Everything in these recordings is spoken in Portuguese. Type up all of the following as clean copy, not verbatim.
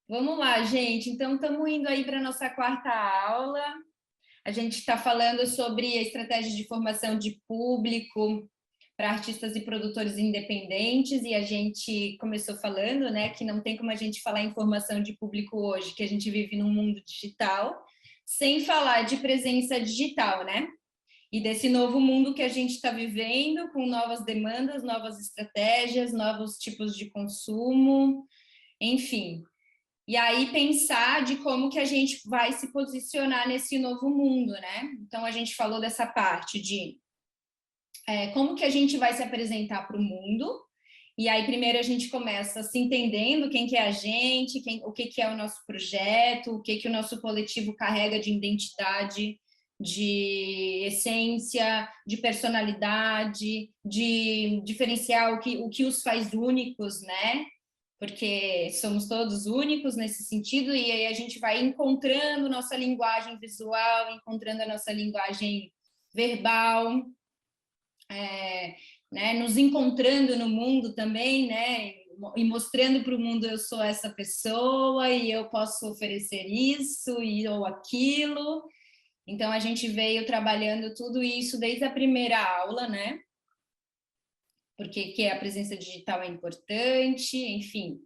Vamos lá, gente. Então, estamos indo aí para a nossa quarta aula. A gente está falando sobre a estratégia de formação de público para artistas e produtores independentes, e a gente começou falando, né, que não tem como a gente falar em formação de público hoje, que a gente vive num mundo digital, sem falar de presença digital, né? E desse novo mundo que a gente está vivendo, com novas demandas, novas estratégias, novos tipos de consumo, enfim. E aí pensar de como que a gente vai se posicionar nesse novo mundo, né? Então a gente falou dessa parte de como que a gente vai se apresentar para o mundo. E aí primeiro a gente começa se entendendo quem que é a gente, o que que é o nosso projeto, o que que o nosso coletivo carrega de identidade, de essência, de personalidade, de diferencial, o que os faz únicos, né? Porque somos todos únicos nesse sentido, e aí a gente vai encontrando nossa linguagem visual, encontrando a nossa linguagem verbal, né, nos encontrando no mundo também, né, e mostrando para o mundo eu sou essa pessoa e eu posso oferecer isso e ou aquilo. Então a gente veio trabalhando tudo isso desde a primeira aula, né? Porque que a presença digital é importante, enfim,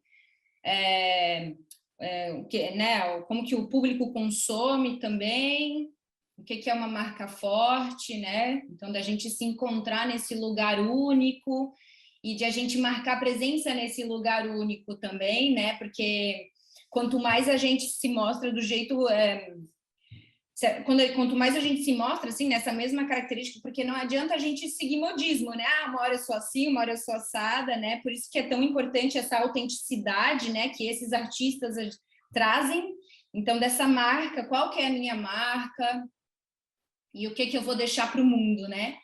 o que, né, como que o público consome também, o que é uma marca forte, né? Então, da gente se encontrar nesse lugar único e de a gente marcar presença nesse lugar único também, né? Porque quanto mais a gente se mostra do jeito quanto mais a gente se mostra assim nessa mesma característica, porque não adianta a gente seguir modismo, né? Ah, uma hora eu sou assim, uma hora eu sou assada, né? Por isso que é tão importante essa autenticidade, né? Que esses artistas trazem. Então, dessa marca, qual que é a minha marca e o que que eu vou deixar para o mundo, né?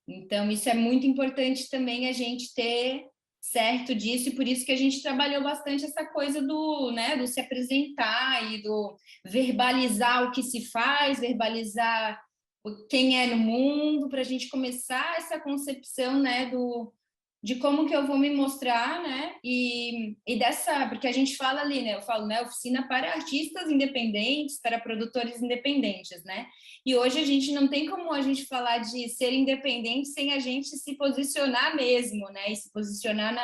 Então, isso é muito importante também a gente ter certo disso, e por isso que a gente trabalhou bastante essa coisa do, né, do se apresentar e do verbalizar o que se faz, verbalizar quem é no mundo, para a gente começar essa concepção, né, de como que eu vou me mostrar, né, e dessa, porque a gente fala ali, né, eu falo, né, oficina para artistas independentes, para produtores independentes, né, e hoje a gente não tem como a gente falar de ser independente sem a gente se posicionar mesmo, né, e se posicionar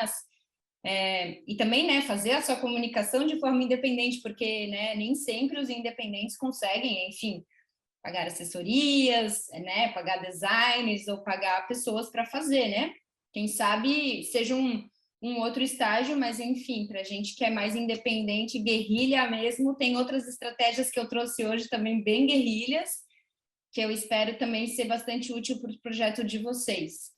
e também, né, fazer a sua comunicação de forma independente, porque, né, nem sempre os independentes conseguem, enfim, pagar assessorias, né, pagar designers ou pagar pessoas para fazer, né? Quem sabe seja um outro estágio, mas enfim, para a gente que é mais independente, guerrilha mesmo, tem outras estratégias que eu trouxe hoje também bem guerrilhas, que eu espero também ser bastante útil para o projeto de vocês.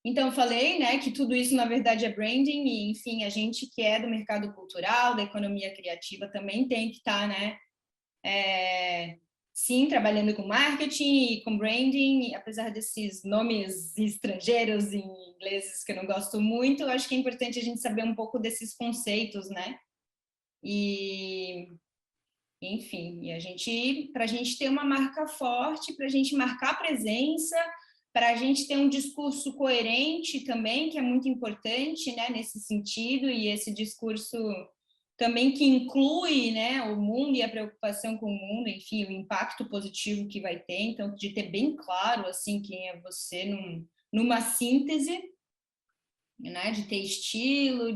Então, eu falei, né, que tudo isso, na verdade, é branding, e, enfim, a gente que é do mercado cultural, da economia criativa, também tem que estar, né, sim, trabalhando com marketing e com branding, apesar desses nomes estrangeiros em ingleses que eu não gosto muito, eu acho que é importante a gente saber um pouco desses conceitos, né? E, enfim, e a gente, para a gente ter uma marca forte, para a gente marcar presença, para a gente ter um discurso coerente também, que é muito importante, né, nesse sentido, e esse discurso também que inclui, né, o mundo e a preocupação com o mundo, enfim, o impacto positivo que vai ter, então, de ter bem claro, assim, quem é você numa síntese, né, de ter estilo,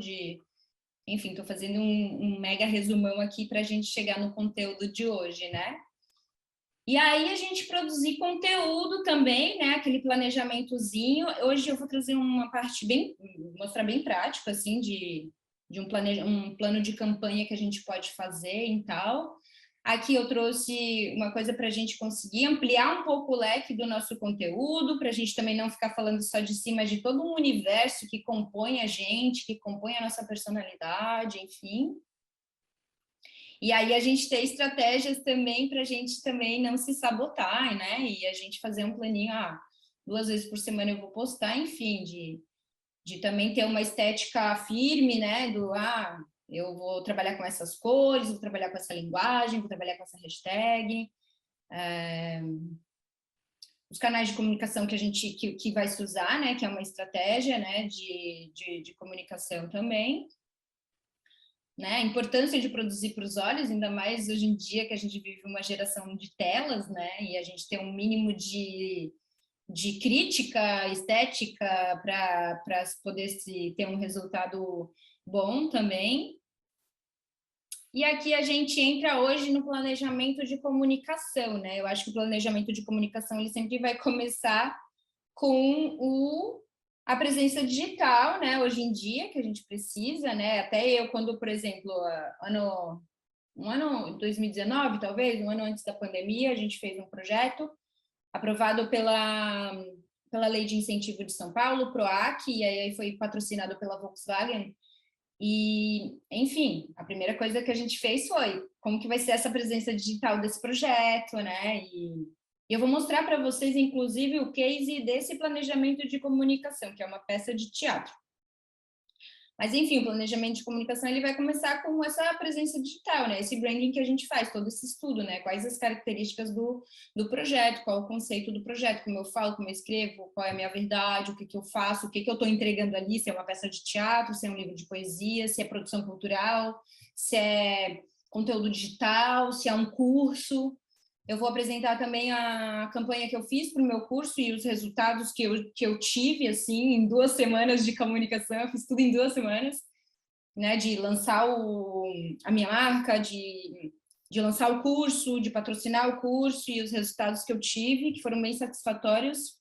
enfim, estou fazendo um mega resumão aqui para a gente chegar no conteúdo de hoje, né? E aí a gente produzir conteúdo também, né? Aquele planejamentozinho. Hoje eu vou trazer uma parte bem, mostrar bem prático, assim, de um plano de campanha que a gente pode fazer e tal. Aqui eu trouxe uma coisa para a gente conseguir ampliar um pouco o leque do nosso conteúdo, para a gente também não ficar falando só de si, mas de todo um universo que compõe a gente, que compõe a nossa personalidade, enfim. E aí a gente ter estratégias também para a gente também não se sabotar, né? E a gente fazer um planinho, 2 vezes por semana eu vou postar, enfim, de também ter uma estética firme, né? Eu vou trabalhar com essas cores, vou trabalhar com essa linguagem, vou trabalhar com essa hashtag. Os canais de comunicação que a gente que vai se usar, né? Que é uma estratégia, né? De comunicação também. né? A importância de produzir para os olhos, ainda mais hoje em dia que a gente vive uma geração de telas, né? E a gente tem um mínimo de crítica estética para poder ter um resultado bom também. E aqui a gente entra hoje no planejamento de comunicação, né? Eu acho que o planejamento de comunicação ele sempre vai começar com a presença digital, né? Hoje em dia, que a gente precisa, né? Até eu, quando, por exemplo, um ano 2019, talvez, um ano antes da pandemia, a gente fez um projeto aprovado pela Lei de Incentivo de São Paulo, PROAC, e aí foi patrocinado pela Volkswagen. E, enfim, a primeira coisa que a gente fez foi como que vai ser essa presença digital desse projeto, né? E eu vou mostrar para vocês, inclusive, o case desse planejamento de comunicação, que é uma peça de teatro. Mas, enfim, o planejamento de comunicação ele vai começar com essa presença digital, né? Esse branding que a gente faz, todo esse estudo, né? Quais as características do projeto, qual o conceito do projeto, como eu falo, como eu escrevo, qual é a minha verdade, o que, que eu faço, o que, que eu estou entregando ali, se é uma peça de teatro, se é um livro de poesia, se é produção cultural, se é conteúdo digital, se é um curso. Eu vou apresentar também a campanha que eu fiz para o meu curso e os resultados que eu tive, assim, em 2 semanas de comunicação. Eu fiz tudo em 2 semanas, né? De lançar a minha marca, de lançar o curso, de patrocinar o curso e os resultados que eu tive, que foram bem satisfatórios,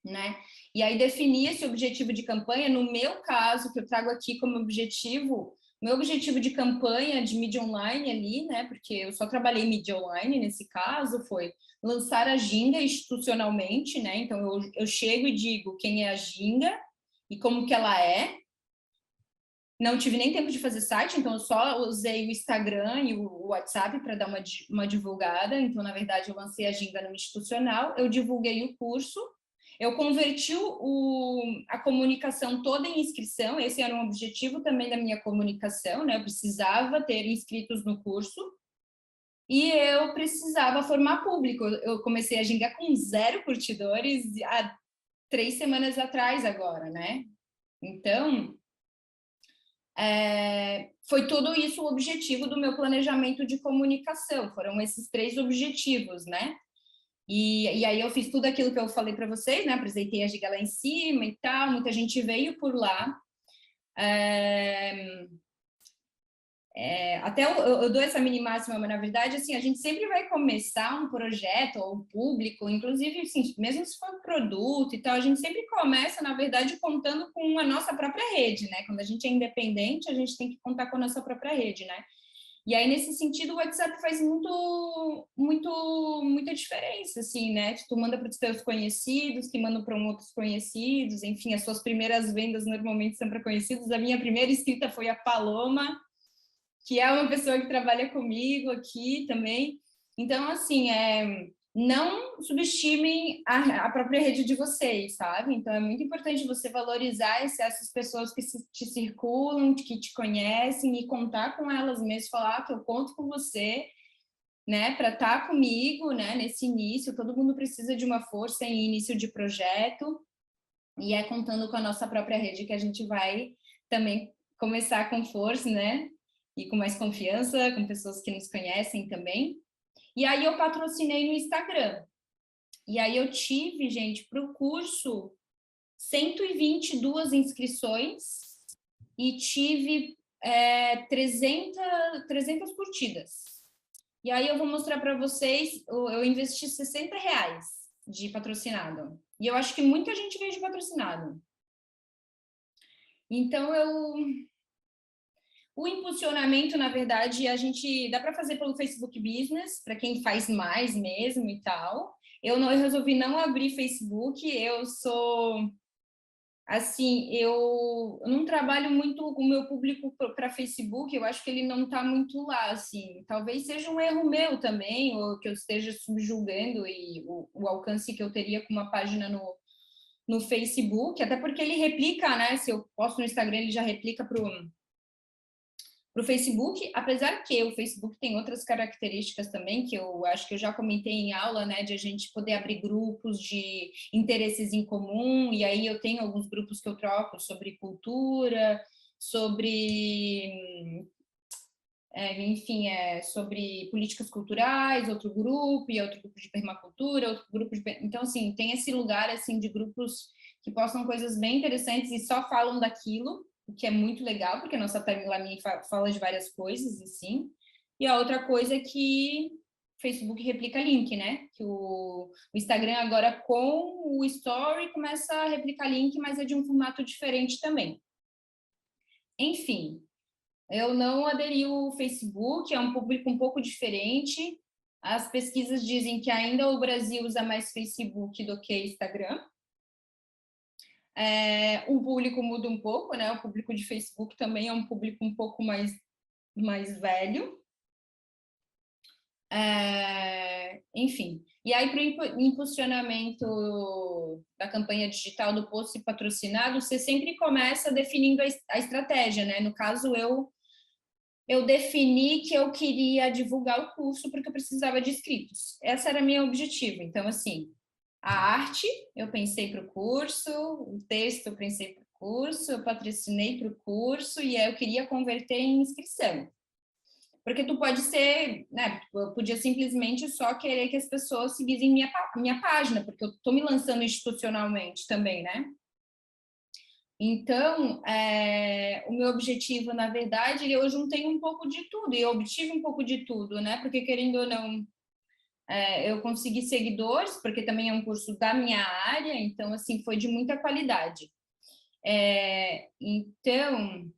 né? E aí definir esse objetivo de campanha, no meu caso, que eu trago aqui como objetivo, meu objetivo de campanha de mídia online ali, né? Porque eu só trabalhei mídia online nesse caso, foi lançar a Ginga institucionalmente, né? Então eu chego e digo quem é a Ginga e como que ela é. Não tive nem tempo de fazer site, então eu só usei o Instagram e o WhatsApp para dar uma divulgada. Então, na verdade, eu lancei a Ginga no institucional, eu divulguei o curso, eu converti a comunicação toda em inscrição, esse era um objetivo também da minha comunicação, né? Eu precisava ter inscritos no curso e eu precisava formar público. Eu comecei a Ginga com 0 curtidores há 3 semanas atrás agora, né? Então, foi tudo isso o objetivo do meu planejamento de comunicação, foram esses 3 objetivos, né? E aí eu fiz tudo aquilo que eu falei para vocês, né? Apresentei a Giga lá em cima e tal, muita gente veio por lá. Até eu dou essa mini máxima, mas na verdade, assim, a gente sempre vai começar um projeto ou um público, inclusive, assim, mesmo se for produto e tal, a gente sempre começa, na verdade, contando com a nossa própria rede, né? Quando a gente é independente, a gente tem que contar com a nossa própria rede, né? E aí, nesse sentido, o WhatsApp faz muita diferença, assim, né? Tu manda para os teus conhecidos, que mandam para outros conhecidos, enfim, as suas primeiras vendas normalmente são para conhecidos. A minha primeira inscrita foi a Paloma, que é uma pessoa que trabalha comigo aqui também. Então, assim, não subestimem a própria rede de vocês, sabe? Então, é muito importante você valorizar essas pessoas que te circulam, que te conhecem e contar com elas mesmo, falar que eu conto com você, né, para estar comigo, né, nesse início. Todo mundo precisa de uma força em início de projeto e é contando com a nossa própria rede que a gente vai também começar com força, né? E com mais confiança, com pessoas que nos conhecem também. E aí eu patrocinei no Instagram. E aí eu tive, gente, para o curso, 122 inscrições e tive 300 curtidas. E aí eu vou mostrar para vocês, eu investi R$60 de patrocinado. E eu acho que muita gente veio de patrocinado. Então, o impulsionamento, na verdade, a gente dá para fazer pelo Facebook Business, para quem faz mais mesmo e tal. Eu resolvi não abrir Facebook, eu sou assim, eu não trabalho muito com o meu público para Facebook, eu acho que ele não está muito lá, assim. Talvez seja um erro meu também, ou que eu esteja subjulgando o alcance que eu teria com uma página no Facebook, até porque ele replica, né? Se eu posto no Instagram, ele já replica para o Facebook, apesar que o Facebook tem outras características também, que eu acho que eu já comentei em aula, né, de a gente poder abrir grupos de interesses em comum, e aí eu tenho alguns grupos que eu troco sobre cultura, sobre enfim, sobre políticas culturais, outro grupo, e outro grupo de permacultura, outro grupo de... Então, assim, tem esse lugar, assim, de grupos que postam coisas bem interessantes e só falam daquilo, o que é muito legal, porque a nossa timeline fala de várias coisas, assim. E a outra coisa é que o Facebook replica link, né? Que o Instagram agora, com o Story, começa a replicar link, mas é de um formato diferente também. Enfim, eu não aderi ao Facebook, é um público um pouco diferente. As pesquisas dizem que ainda o Brasil usa mais Facebook do que Instagram. O público muda um pouco, né? O público de Facebook também é um público um pouco mais velho. Enfim, e aí para o impulsionamento da campanha digital do post patrocinado, você sempre começa definindo a estratégia, né? No caso, eu defini que eu queria divulgar o curso porque eu precisava de inscritos. Esse era meu objetivo. Então, assim, a arte, eu pensei para o curso, o texto, eu pensei para o curso, eu patrocinei para o curso e aí eu queria converter em inscrição. Porque tu pode ser, né, eu podia simplesmente só querer que as pessoas seguissem minha página, porque eu estou me lançando institucionalmente também, né? Então, o meu objetivo, na verdade, eu juntei um pouco de tudo, e eu obtive um pouco de tudo, né? Porque, querendo ou não, eu consegui seguidores, porque também é um curso da minha área, então, assim, foi de muita qualidade. Então,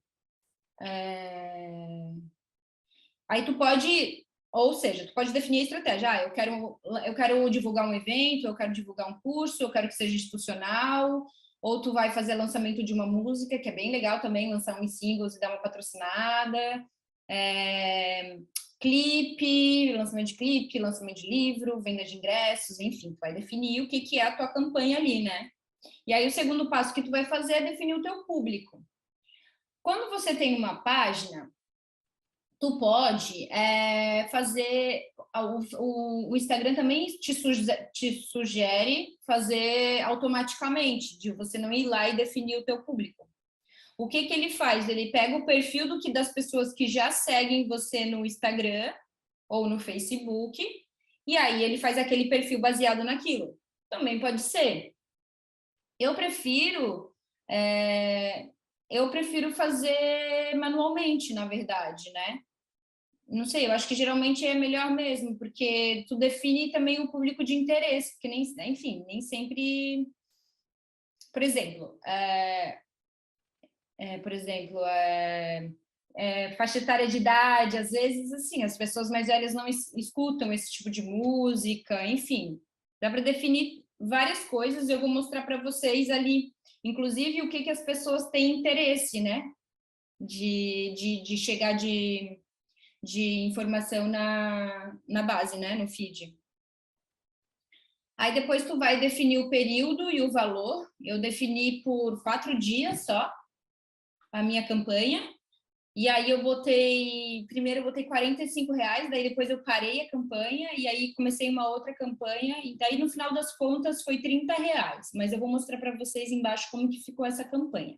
aí tu pode, ou seja, tu pode definir a estratégia. Eu quero divulgar um evento, eu quero divulgar um curso, eu quero que seja institucional, ou tu vai fazer lançamento de uma música, que é bem legal também, lançar uns singles e dar uma patrocinada, clipe, lançamento de livro, venda de ingressos, enfim, tu vai definir o que é a tua campanha ali, né? E aí o segundo passo que tu vai fazer é definir o teu público. Quando você tem uma página, tu pode fazer, o Instagram também te sugere fazer automaticamente, de você não ir lá e definir o teu público. O que ele faz? Ele pega o perfil das pessoas que já seguem você no Instagram ou no Facebook, e aí ele faz aquele perfil baseado naquilo. Também pode ser. Eu prefiro fazer manualmente, na verdade, né? Não sei, eu acho que geralmente é melhor mesmo, porque tu define também o público de interesse, porque enfim, nem sempre, por exemplo, faixa etária de idade, às vezes, assim, as pessoas mais velhas não escutam esse tipo de música, enfim, dá para definir várias coisas, eu vou mostrar para vocês ali, inclusive o que as pessoas têm interesse, né, de chegar de informação na base, né, no feed. Aí depois tu vai definir o período e o valor. Eu defini por 4 dias só a minha campanha. E aí primeiro eu botei R$ 45, daí depois eu parei a campanha e aí comecei uma outra campanha e daí no final das contas foi R$ 30. Mas eu vou mostrar para vocês embaixo como que ficou essa campanha.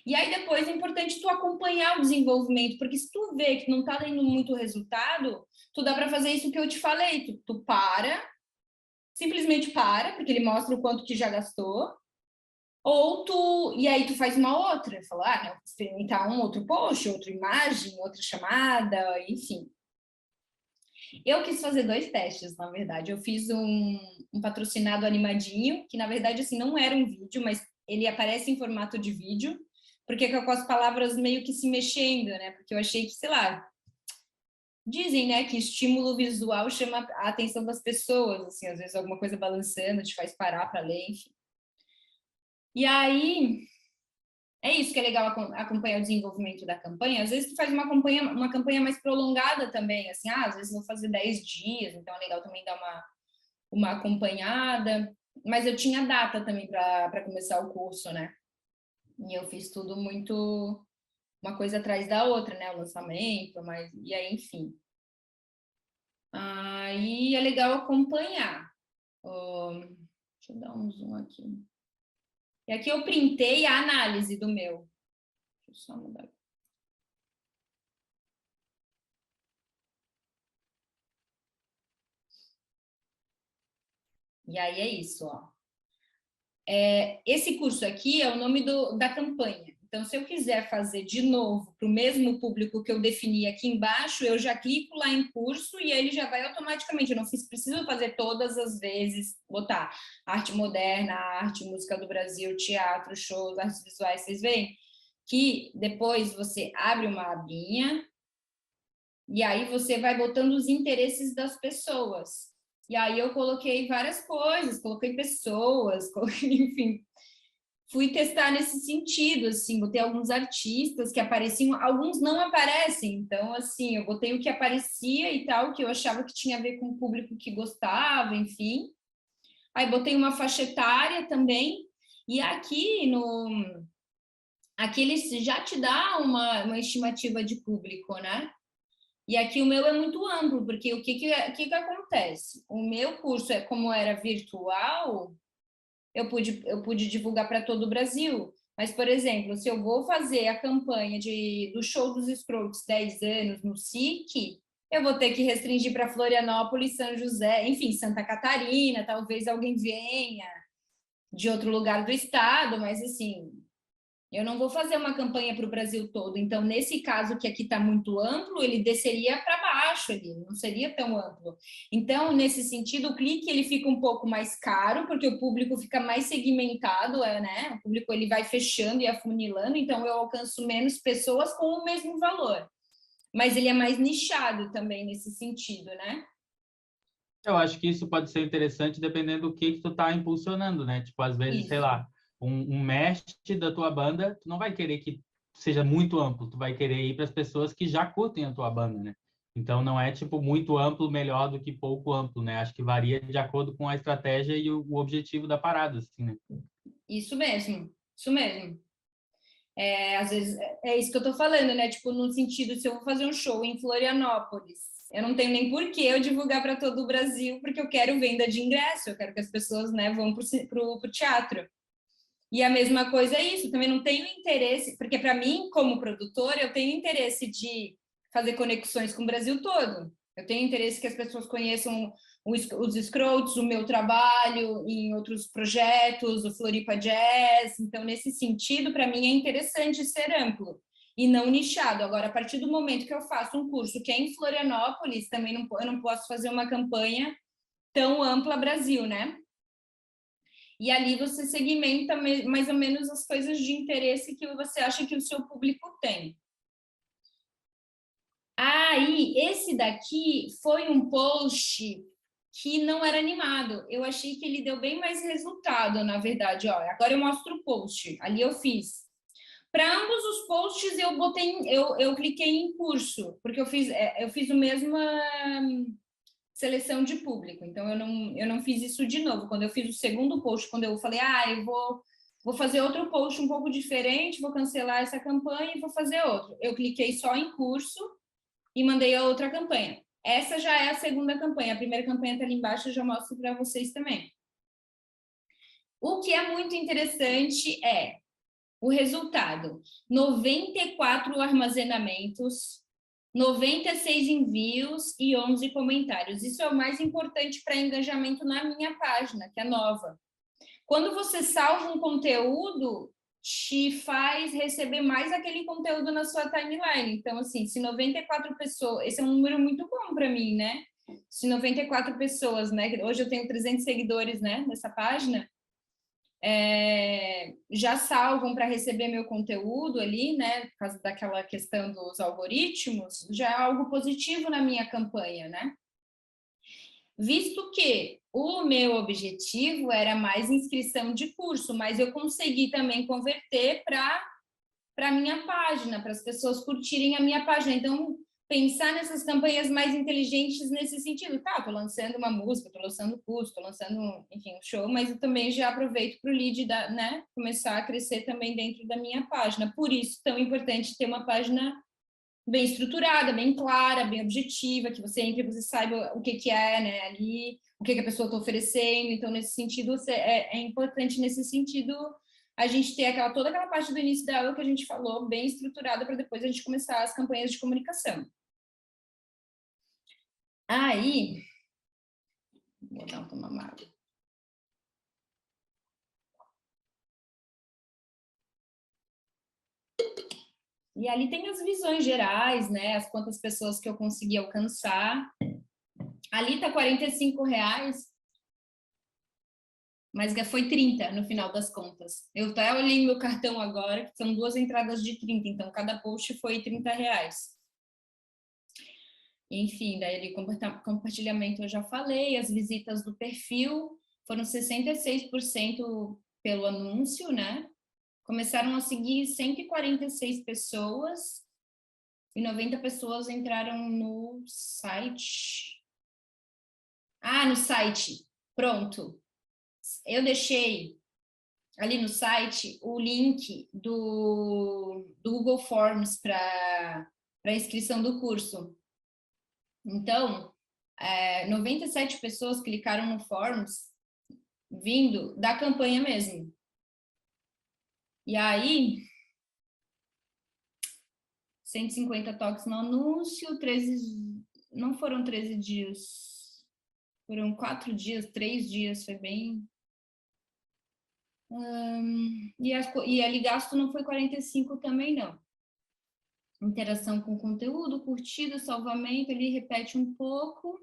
E aí depois é importante tu acompanhar o desenvolvimento, porque se tu vê que não tá dando muito resultado, tu dá para fazer isso que eu te falei, tu simplesmente para, porque ele mostra o quanto que já gastou, e aí tu faz uma outra, fala, não, experimentar um outro post, outra imagem, outra chamada, enfim. Eu quis fazer 2 testes, na verdade. Eu fiz um patrocinado animadinho, que na verdade assim não era um vídeo, mas ele aparece em formato de vídeo, porque é com as palavras meio que se mexendo, né? Porque eu achei que, sei lá, dizem, né, que estímulo visual chama a atenção das pessoas, assim, às vezes alguma coisa balançando te faz parar para ler, enfim. E aí, é isso que é legal acompanhar o desenvolvimento da campanha. Às vezes tu faz uma campanha mais prolongada também, assim, às vezes vou fazer 10 dias, então é legal também dar uma acompanhada. Mas eu tinha data também para começar o curso, né? E eu fiz tudo muito uma coisa atrás da outra, né? O lançamento, e aí, enfim. Aí é legal acompanhar. Deixa eu dar um zoom aqui. E aqui eu printei a análise do meu. Deixa eu só mudar. E aí é isso, ó. Esse curso aqui é o nome da campanha. Então, se eu quiser fazer de novo para o mesmo público que eu defini aqui embaixo, eu já clico lá em curso e ele já vai automaticamente. Eu não preciso fazer todas as vezes, botar arte moderna, arte, música do Brasil, teatro, shows, artes visuais. Vocês veem que depois você abre uma abinha e aí você vai botando os interesses das pessoas. E aí eu coloquei várias coisas, coloquei pessoas, enfim, fui testar nesse sentido, assim, botei alguns artistas que apareciam, alguns não aparecem, então, assim, eu botei o que aparecia e tal, que eu achava que tinha a ver com o público que gostava, enfim. Aí botei uma faixa etária também, e aqui ele já te dá uma estimativa de público, né? E aqui o meu é muito amplo, porque o que acontece? O meu curso, como era virtual, eu pude divulgar para todo o Brasil. Mas, por exemplo, se eu vou fazer a campanha do show dos Scrooge 10 anos no SIC, eu vou ter que restringir para Florianópolis, São José, enfim, Santa Catarina, talvez alguém venha de outro lugar do estado, mas assim, eu não vou fazer uma campanha para o Brasil todo. Então, nesse caso que aqui está muito amplo, ele desceria para baixo, ele não seria tão amplo. Então, nesse sentido, o clique ele fica um pouco mais caro, porque o público fica mais segmentado, né? O público ele vai fechando e afunilando, então eu alcanço menos pessoas com o mesmo valor. Mas ele é mais nichado também nesse sentido, né? Eu acho que isso pode ser interessante dependendo do que tu tá impulsionando, né? Tipo, às vezes, sei Isso. lá, um mestre da tua banda, tu não vai querer que seja muito amplo, tu vai querer ir para as pessoas que já curtem a tua banda, né? Então não é tipo muito amplo melhor do que pouco amplo, né? Acho que varia de acordo com a estratégia e o objetivo da parada, assim, né? Isso mesmo, isso mesmo. Às vezes é isso que eu tô falando, né? Tipo, no sentido, se eu vou fazer um show em Florianópolis, eu não tenho nem por que eu divulgar para todo o Brasil, porque eu quero venda de ingresso, eu quero que as pessoas, né, vão pro teatro. E a mesma coisa é isso, também não tenho interesse, porque para mim, como produtora, eu tenho interesse de fazer conexões com o Brasil todo. Eu tenho interesse que as pessoas conheçam os Scroats, o meu trabalho em outros projetos, o Floripa Jazz. Então, nesse sentido, para mim é interessante ser amplo e não nichado. Agora, a partir do momento que eu faço um curso que é em Florianópolis, também eu não posso fazer uma campanha tão ampla Brasil, né? E ali você segmenta mais ou menos as coisas de interesse que você acha que o seu público tem. Aí, esse daqui foi um post que não era animado. Eu achei que ele deu bem mais resultado, na verdade. Olha, agora eu mostro o post. Ali eu fiz. Para ambos os posts eu cliquei em curso, porque eu fiz o mesmo seleção de público. Então eu não fiz isso de novo. Quando eu fiz o segundo post, quando eu falei, eu vou fazer outro post um pouco diferente, vou cancelar essa campanha e vou fazer outro. Eu cliquei só em curso e mandei a outra campanha. Essa já é a segunda campanha. A primeira campanha está ali embaixo, eu já mostro para vocês também. O que é muito interessante é o resultado: 94 armazenamentos, 96 envios e 11 comentários. Isso é o mais importante para engajamento na minha página, que é nova. Quando você salva um conteúdo, te faz receber mais aquele conteúdo na sua timeline. Então, assim, se 94 pessoas... Esse é um número muito bom para mim, né? Se 94 pessoas, né? Hoje eu tenho 300 seguidores, né? Nessa página. Já salvam para receber meu conteúdo ali, né? Por causa daquela questão dos algoritmos, já é algo positivo na minha campanha, né? Visto que o meu objetivo era mais inscrição de curso, mas eu consegui também converter para a minha página, para as pessoas curtirem a minha página. Então, pensar nessas campanhas mais inteligentes nesse sentido. Tá, estou lançando uma música, estou lançando curso, estou lançando, enfim, um show, mas eu também já aproveito para o lead, né, começar a crescer também dentro da minha página. Por isso, tão importante ter uma página bem estruturada, bem clara, bem objetiva, que você entre e você saiba o que é, né, ali, o que a pessoa está oferecendo. Então, nesse sentido, é importante nesse sentido a gente ter toda aquela parte do início da aula que a gente falou, bem estruturada, para depois a gente começar as campanhas de comunicação. Aí, vou dar uma água. E ali tem as visões gerais, né? As quantas pessoas que eu consegui alcançar. Ali tá R$ 45, mas foi 30 no final das contas. Eu até olhei meu cartão agora, que são 2 entradas de 30, então cada post foi R$ 30. Enfim, daí ali compartilhamento eu já falei, as visitas do perfil foram 66% pelo anúncio, né? Começaram a seguir 146 pessoas e 90 pessoas entraram no site. Ah, no site. Pronto. Eu deixei ali no site o link do Google Forms para inscrição do curso. Então, 97 pessoas clicaram no Forms vindo da campanha mesmo. E aí, 150 toques no anúncio, 13, não foram 13 dias, foram 4 dias, 3 dias, foi bem... E ali gasto não foi 45 também, não. Interação com conteúdo, curtida, salvamento, ele repete um pouco.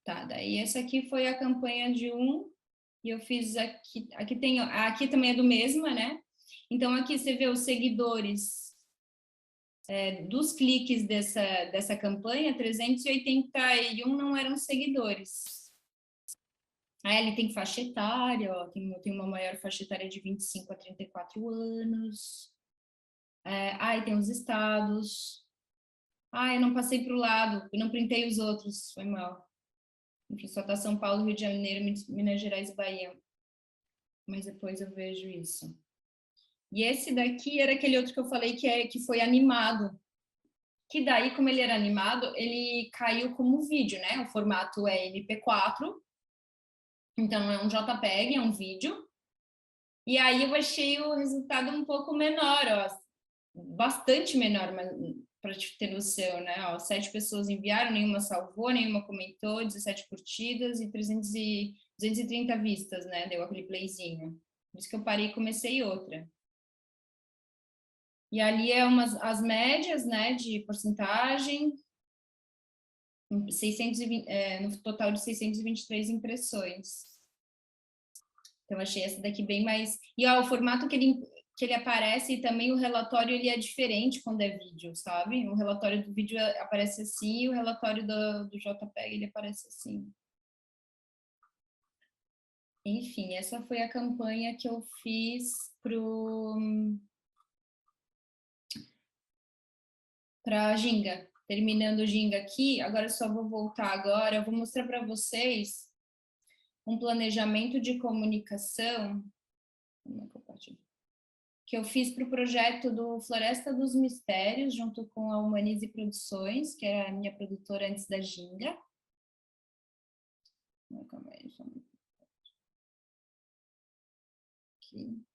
Tá, daí essa aqui foi a campanha de e eu fiz aqui também é do mesma, né? Então aqui você vê os seguidores dos cliques dessa campanha, 381 não eram seguidores. Aí ele tem faixa etária, ó, tem uma maior faixa etária de 25 a 34 anos. Aí tem os estados. Eu não passei para o lado, eu não printei os outros, foi mal. Enfim, só tá São Paulo, Rio de Janeiro, Minas Gerais e Bahia. Mas depois eu vejo isso. E esse daqui era aquele outro que eu falei que foi animado. Que daí, como ele era animado, ele caiu como vídeo, né? O formato é MP4. Então, é um JPEG, é um vídeo. E aí eu achei o resultado um pouco menor, ó. Bastante menor, para te ter noção, né? Ó, 7 pessoas enviaram, nenhuma salvou, nenhuma comentou, 17 curtidas e 230 vistas, né? Deu aquele playzinho. Por isso que eu parei e comecei outra. E ali as médias, né, de porcentagem, 620, no total de 623 impressões. Então, achei essa daqui bem mais... E ó, o formato que ele aparece e também o relatório ele é diferente quando é vídeo, sabe? O relatório do vídeo aparece assim e o relatório do JPEG ele aparece assim. Enfim, essa foi a campanha que eu fiz para Ginga. Terminando o Ginga aqui, agora eu só vou voltar agora, eu vou mostrar para vocês um planejamento de comunicação que eu fiz para o projeto do Floresta dos Mistérios, junto com a Humanize Produções, que era a minha produtora antes da Ginga. Calma aí, só um aqui.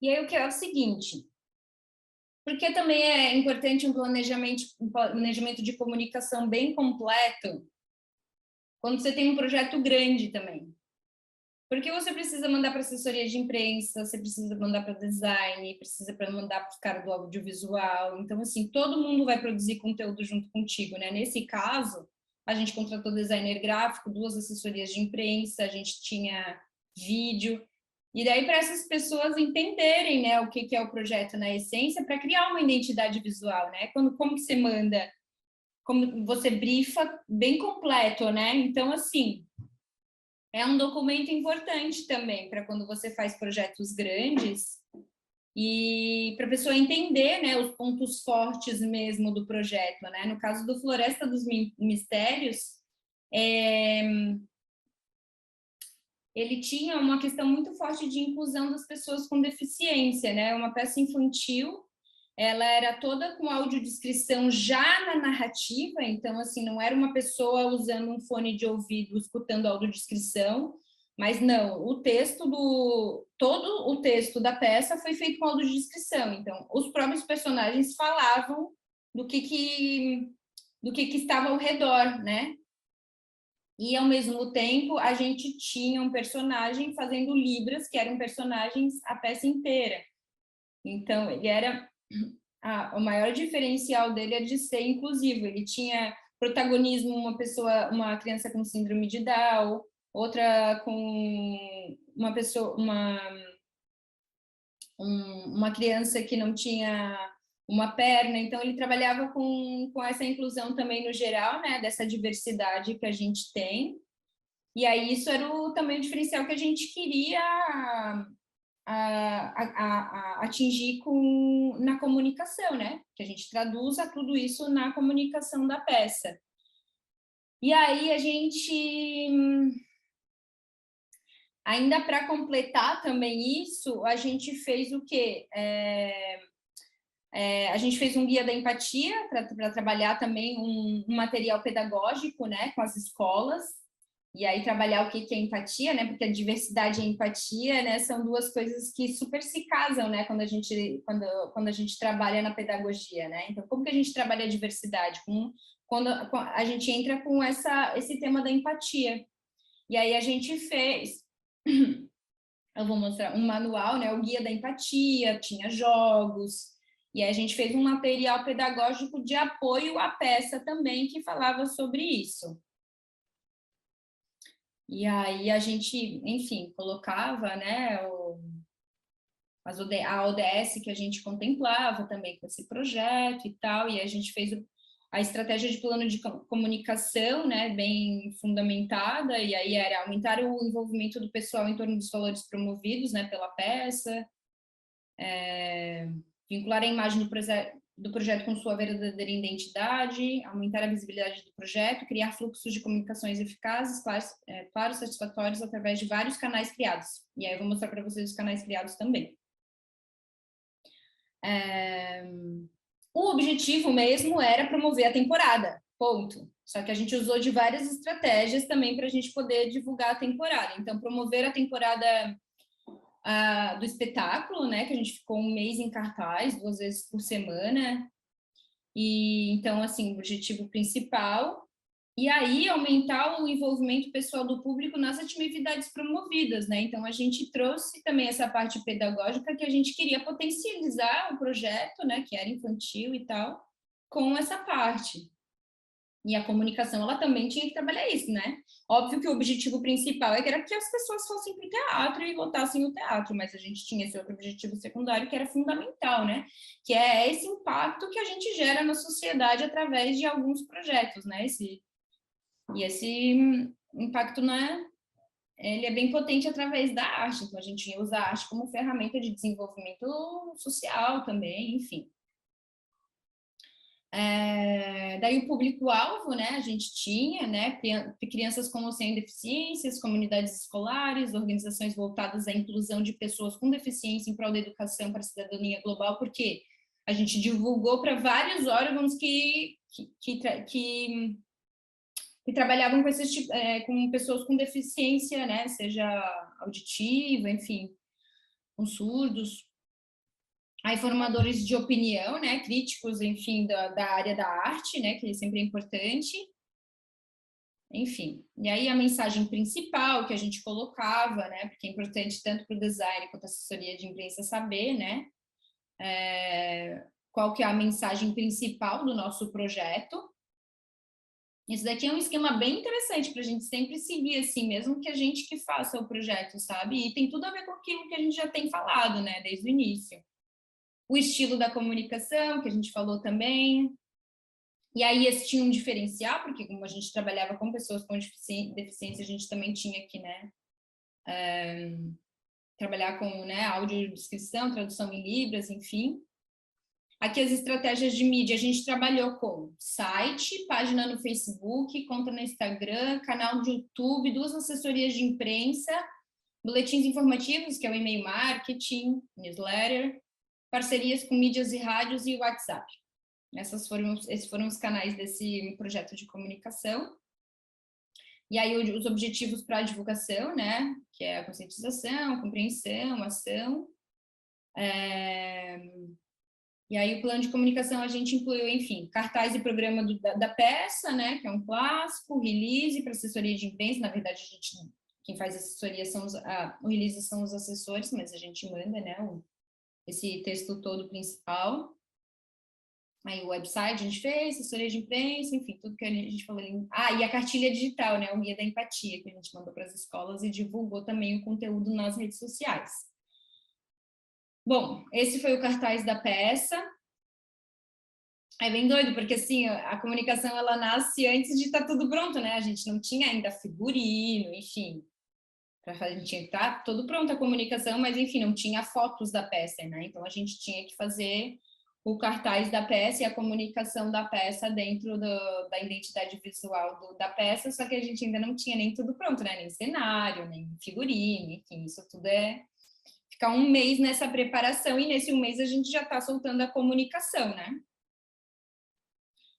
E aí o que é o seguinte, porque também é importante um planejamento de comunicação bem completo quando você tem um projeto grande também. Porque você precisa mandar para assessoria de imprensa, você precisa mandar para design, precisa mandar para os caras do audiovisual. Então, assim, todo mundo vai produzir conteúdo junto contigo, né? Nesse caso, a gente contratou designer gráfico, 2 assessorias de imprensa, a gente tinha vídeo. E daí, para essas pessoas entenderem, né, o que é o projeto na essência, para criar uma identidade visual, né? Como que você manda, como você brifa bem completo, né? Então, assim, é um documento importante também para quando você faz projetos grandes e para a pessoa entender, né, os pontos fortes mesmo do projeto, né? No caso do Floresta dos Mistérios, ele tinha uma questão muito forte de inclusão das pessoas com deficiência, né? Uma peça infantil ela era toda com audiodescrição já na narrativa, então, assim, não era uma pessoa usando um fone de ouvido, escutando audiodescrição, mas não, todo o texto da peça foi feito com audiodescrição, então, os próprios personagens falavam do que estava ao redor, né? E, ao mesmo tempo, a gente tinha um personagem fazendo libras, que eram personagens a peça inteira. Então, ele era... o maior diferencial dele é de ser inclusivo. Ele tinha protagonismo uma criança com síndrome de Down, outra com uma criança que não tinha uma perna. Então, ele trabalhava com essa inclusão também no geral, né, dessa diversidade que a gente tem. E aí isso era também o diferencial que a gente queria atingir na comunicação, né? Que a gente traduza tudo isso na comunicação da peça. E aí a gente, ainda para completar também isso, a gente fez o quê? A gente fez um guia da empatia para trabalhar também um material pedagógico, né, com as escolas. E aí trabalhar o que é empatia, né? Porque a diversidade e a empatia, né, são duas coisas que super se casam, né? Quando a gente trabalha na pedagogia, né? Então, como que a gente trabalha a diversidade? Quando a gente entra com esse tema da empatia. E aí a gente fez, eu vou mostrar um manual, né? O guia da empatia, tinha jogos. E aí a gente fez um material pedagógico de apoio à peça também que falava sobre isso. E aí a gente, enfim, colocava, né, a ODS que a gente contemplava também com esse projeto e tal, e a gente fez a estratégia de plano de comunicação, né, bem fundamentada, e aí era aumentar o envolvimento do pessoal em torno dos valores promovidos, né, pela peça, vincular a imagem do projeto com sua verdadeira identidade, aumentar a visibilidade do projeto, criar fluxos de comunicações eficazes, claros, satisfatórios, através de vários canais criados. E aí eu vou mostrar para vocês os canais criados também. O objetivo mesmo era promover a temporada, ponto. Só que a gente usou de várias estratégias também para a gente poder divulgar a temporada. Então, promover a temporada do espetáculo, né, que a gente ficou um mês em cartaz, 2 vezes por semana, e então, assim, o objetivo principal, e aí aumentar o envolvimento pessoal do público nas atividades promovidas, né, então a gente trouxe também essa parte pedagógica que a gente queria potencializar o projeto, né, que era infantil e tal, com essa parte. E a comunicação, ela também tinha que trabalhar isso, né? Óbvio que o objetivo principal era que as pessoas fossem para o teatro e lotassem o teatro, mas a gente tinha esse outro objetivo secundário que era fundamental, né? Que é esse impacto que a gente gera na sociedade através de alguns projetos, né? Esse impacto, né? Ele é bem potente através da arte, então a gente usa a arte como ferramenta de desenvolvimento social também, enfim. Daí o público-alvo, né, a gente tinha, né, crianças com ou sem deficiências, comunidades escolares, organizações voltadas à inclusão de pessoas com deficiência em prol da educação para a cidadania global, porque a gente divulgou para vários órgãos que trabalhavam com pessoas com deficiência, né, seja auditiva, enfim, com surdos. Aí formadores de opinião, né, críticos, enfim, da área da arte, né, que sempre é importante. Enfim, e aí a mensagem principal que a gente colocava, né, porque é importante tanto para o design quanto a assessoria de imprensa saber, né, qual que é a mensagem principal do nosso projeto. Isso daqui é um esquema bem interessante para a gente sempre seguir, assim, mesmo que a gente que faça o projeto, sabe? E tem tudo a ver com aquilo que a gente já tem falado, né, desde o início. O estilo da comunicação, que a gente falou também. E aí esse tinha um diferencial, porque como a gente trabalhava com pessoas com deficiência, a gente também tinha que, né, trabalhar com, né, audiodescrição, tradução em libras, enfim. Aqui as estratégias de mídia, a gente trabalhou com site, página no Facebook, conta no Instagram, canal do YouTube, 2 assessorias de imprensa, boletins informativos, que é o e-mail marketing, newsletter, parcerias com mídias e rádios e WhatsApp. Esses foram os canais desse projeto de comunicação. E aí os objetivos para a divulgação, né, que é a conscientização, compreensão, ação. E aí o plano de comunicação a gente incluiu, enfim, cartaz e programa da peça, né, que é um clássico, release para assessoria de imprensa. Na verdade, quem faz assessoria o release são os assessores, mas a gente manda, né, esse texto todo principal. Aí o website a gente fez, assessoria de imprensa, enfim, tudo que a gente falou ali. Ah, e a cartilha digital, né, o Guia da Empatia, que a gente mandou para as escolas e divulgou também o conteúdo nas redes sociais. Bom, esse foi o cartaz da peça. É bem doido, porque assim, a comunicação ela nasce antes de estar tudo pronto, né? A gente não tinha ainda figurino, enfim. A gente tinha que estar todo pronto a comunicação, mas enfim, não tinha fotos da peça, né? Então a gente tinha que fazer o cartaz da peça e a comunicação da peça dentro da identidade visual da peça, só que a gente ainda não tinha nem tudo pronto, né? Nem cenário, nem figurino, enfim, isso tudo é ficar um mês nessa preparação, e nesse um mês a gente já está soltando a comunicação, né?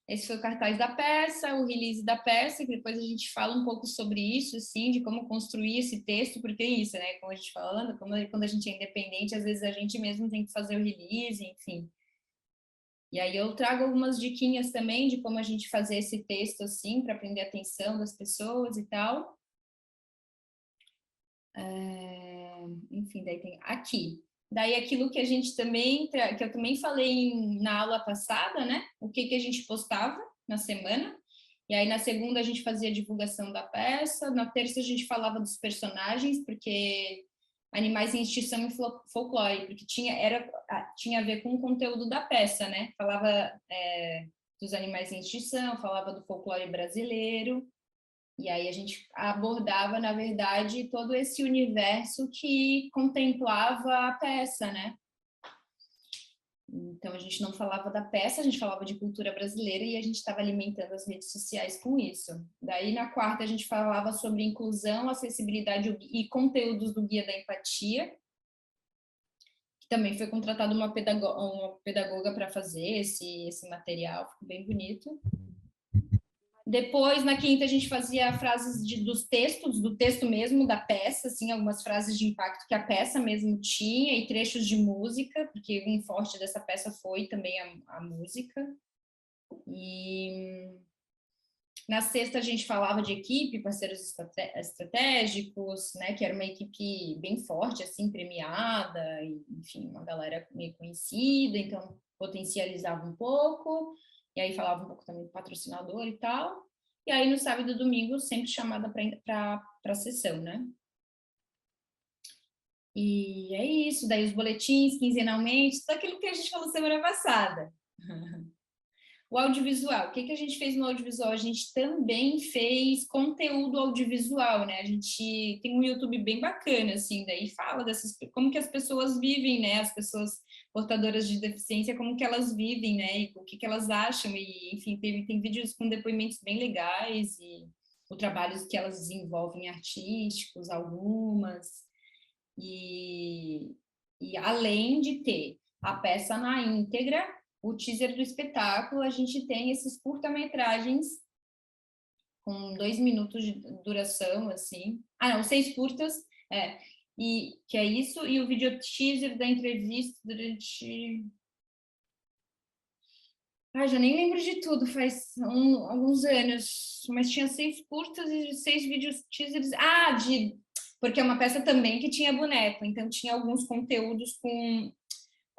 Esse foi o cartaz da peça, o release da peça, que depois a gente fala um pouco sobre isso, assim, de como construir esse texto, porque é isso, né? Como a gente falando, quando a gente é independente, às vezes a gente mesmo tem que fazer o release, enfim. E aí eu trago algumas diquinhas também de como a gente fazer esse texto, assim, para prender a atenção das pessoas e tal. Enfim, daí tem aqui. Daí aquilo que a gente também, que eu também falei na aula passada, né? O que a gente postava na semana. E aí na segunda a gente fazia a divulgação da peça, na terça a gente falava dos personagens, porque Animais em Extinção e Folclore, porque tinha a ver com o conteúdo da peça, né? Falava dos animais em extinção, falava do folclore brasileiro. E aí a gente abordava, na verdade, todo esse universo que contemplava a peça, né? Então a gente não falava da peça, a gente falava de cultura brasileira e a gente estava alimentando as redes sociais com isso. Daí na quarta a gente falava sobre inclusão, acessibilidade e conteúdos do Guia da Empatia, que também foi contratada uma pedagoga para fazer esse material, ficou bem bonito. Depois, na quinta, a gente fazia frases dos textos, do texto mesmo, da peça, assim, algumas frases de impacto que a peça mesmo tinha, e trechos de música, porque um forte dessa peça foi também a música. E na sexta, a gente falava de equipe, parceiros estratégicos, né, que era uma equipe bem forte, assim, premiada, e, enfim, uma galera meio conhecida, então potencializava um pouco. E aí falava um pouco também do patrocinador e tal. E aí no sábado e domingo sempre chamada para a sessão, né? E é isso, daí os boletins quinzenalmente, tudo aquilo que a gente falou semana passada. O audiovisual, o que a gente fez no audiovisual? A gente também fez conteúdo audiovisual, né? A gente tem um YouTube bem bacana, assim, daí fala como que as pessoas vivem, né? As pessoas portadoras de deficiência, como que elas vivem, né? E o que elas acham, e enfim, tem vídeos com depoimentos bem legais, e os trabalhos que elas desenvolvem artísticos, algumas, e além de ter a peça na íntegra, o teaser do espetáculo, a gente tem esses curta-metragens com 2 minutos de duração, assim. Ah, não, 6 curtas, e que é isso, e o vídeo teaser da entrevista durante... já nem lembro de tudo, faz alguns anos, mas tinha 6 curtas e 6 vídeos teasers. Porque é uma peça também que tinha boneco, então tinha alguns conteúdos com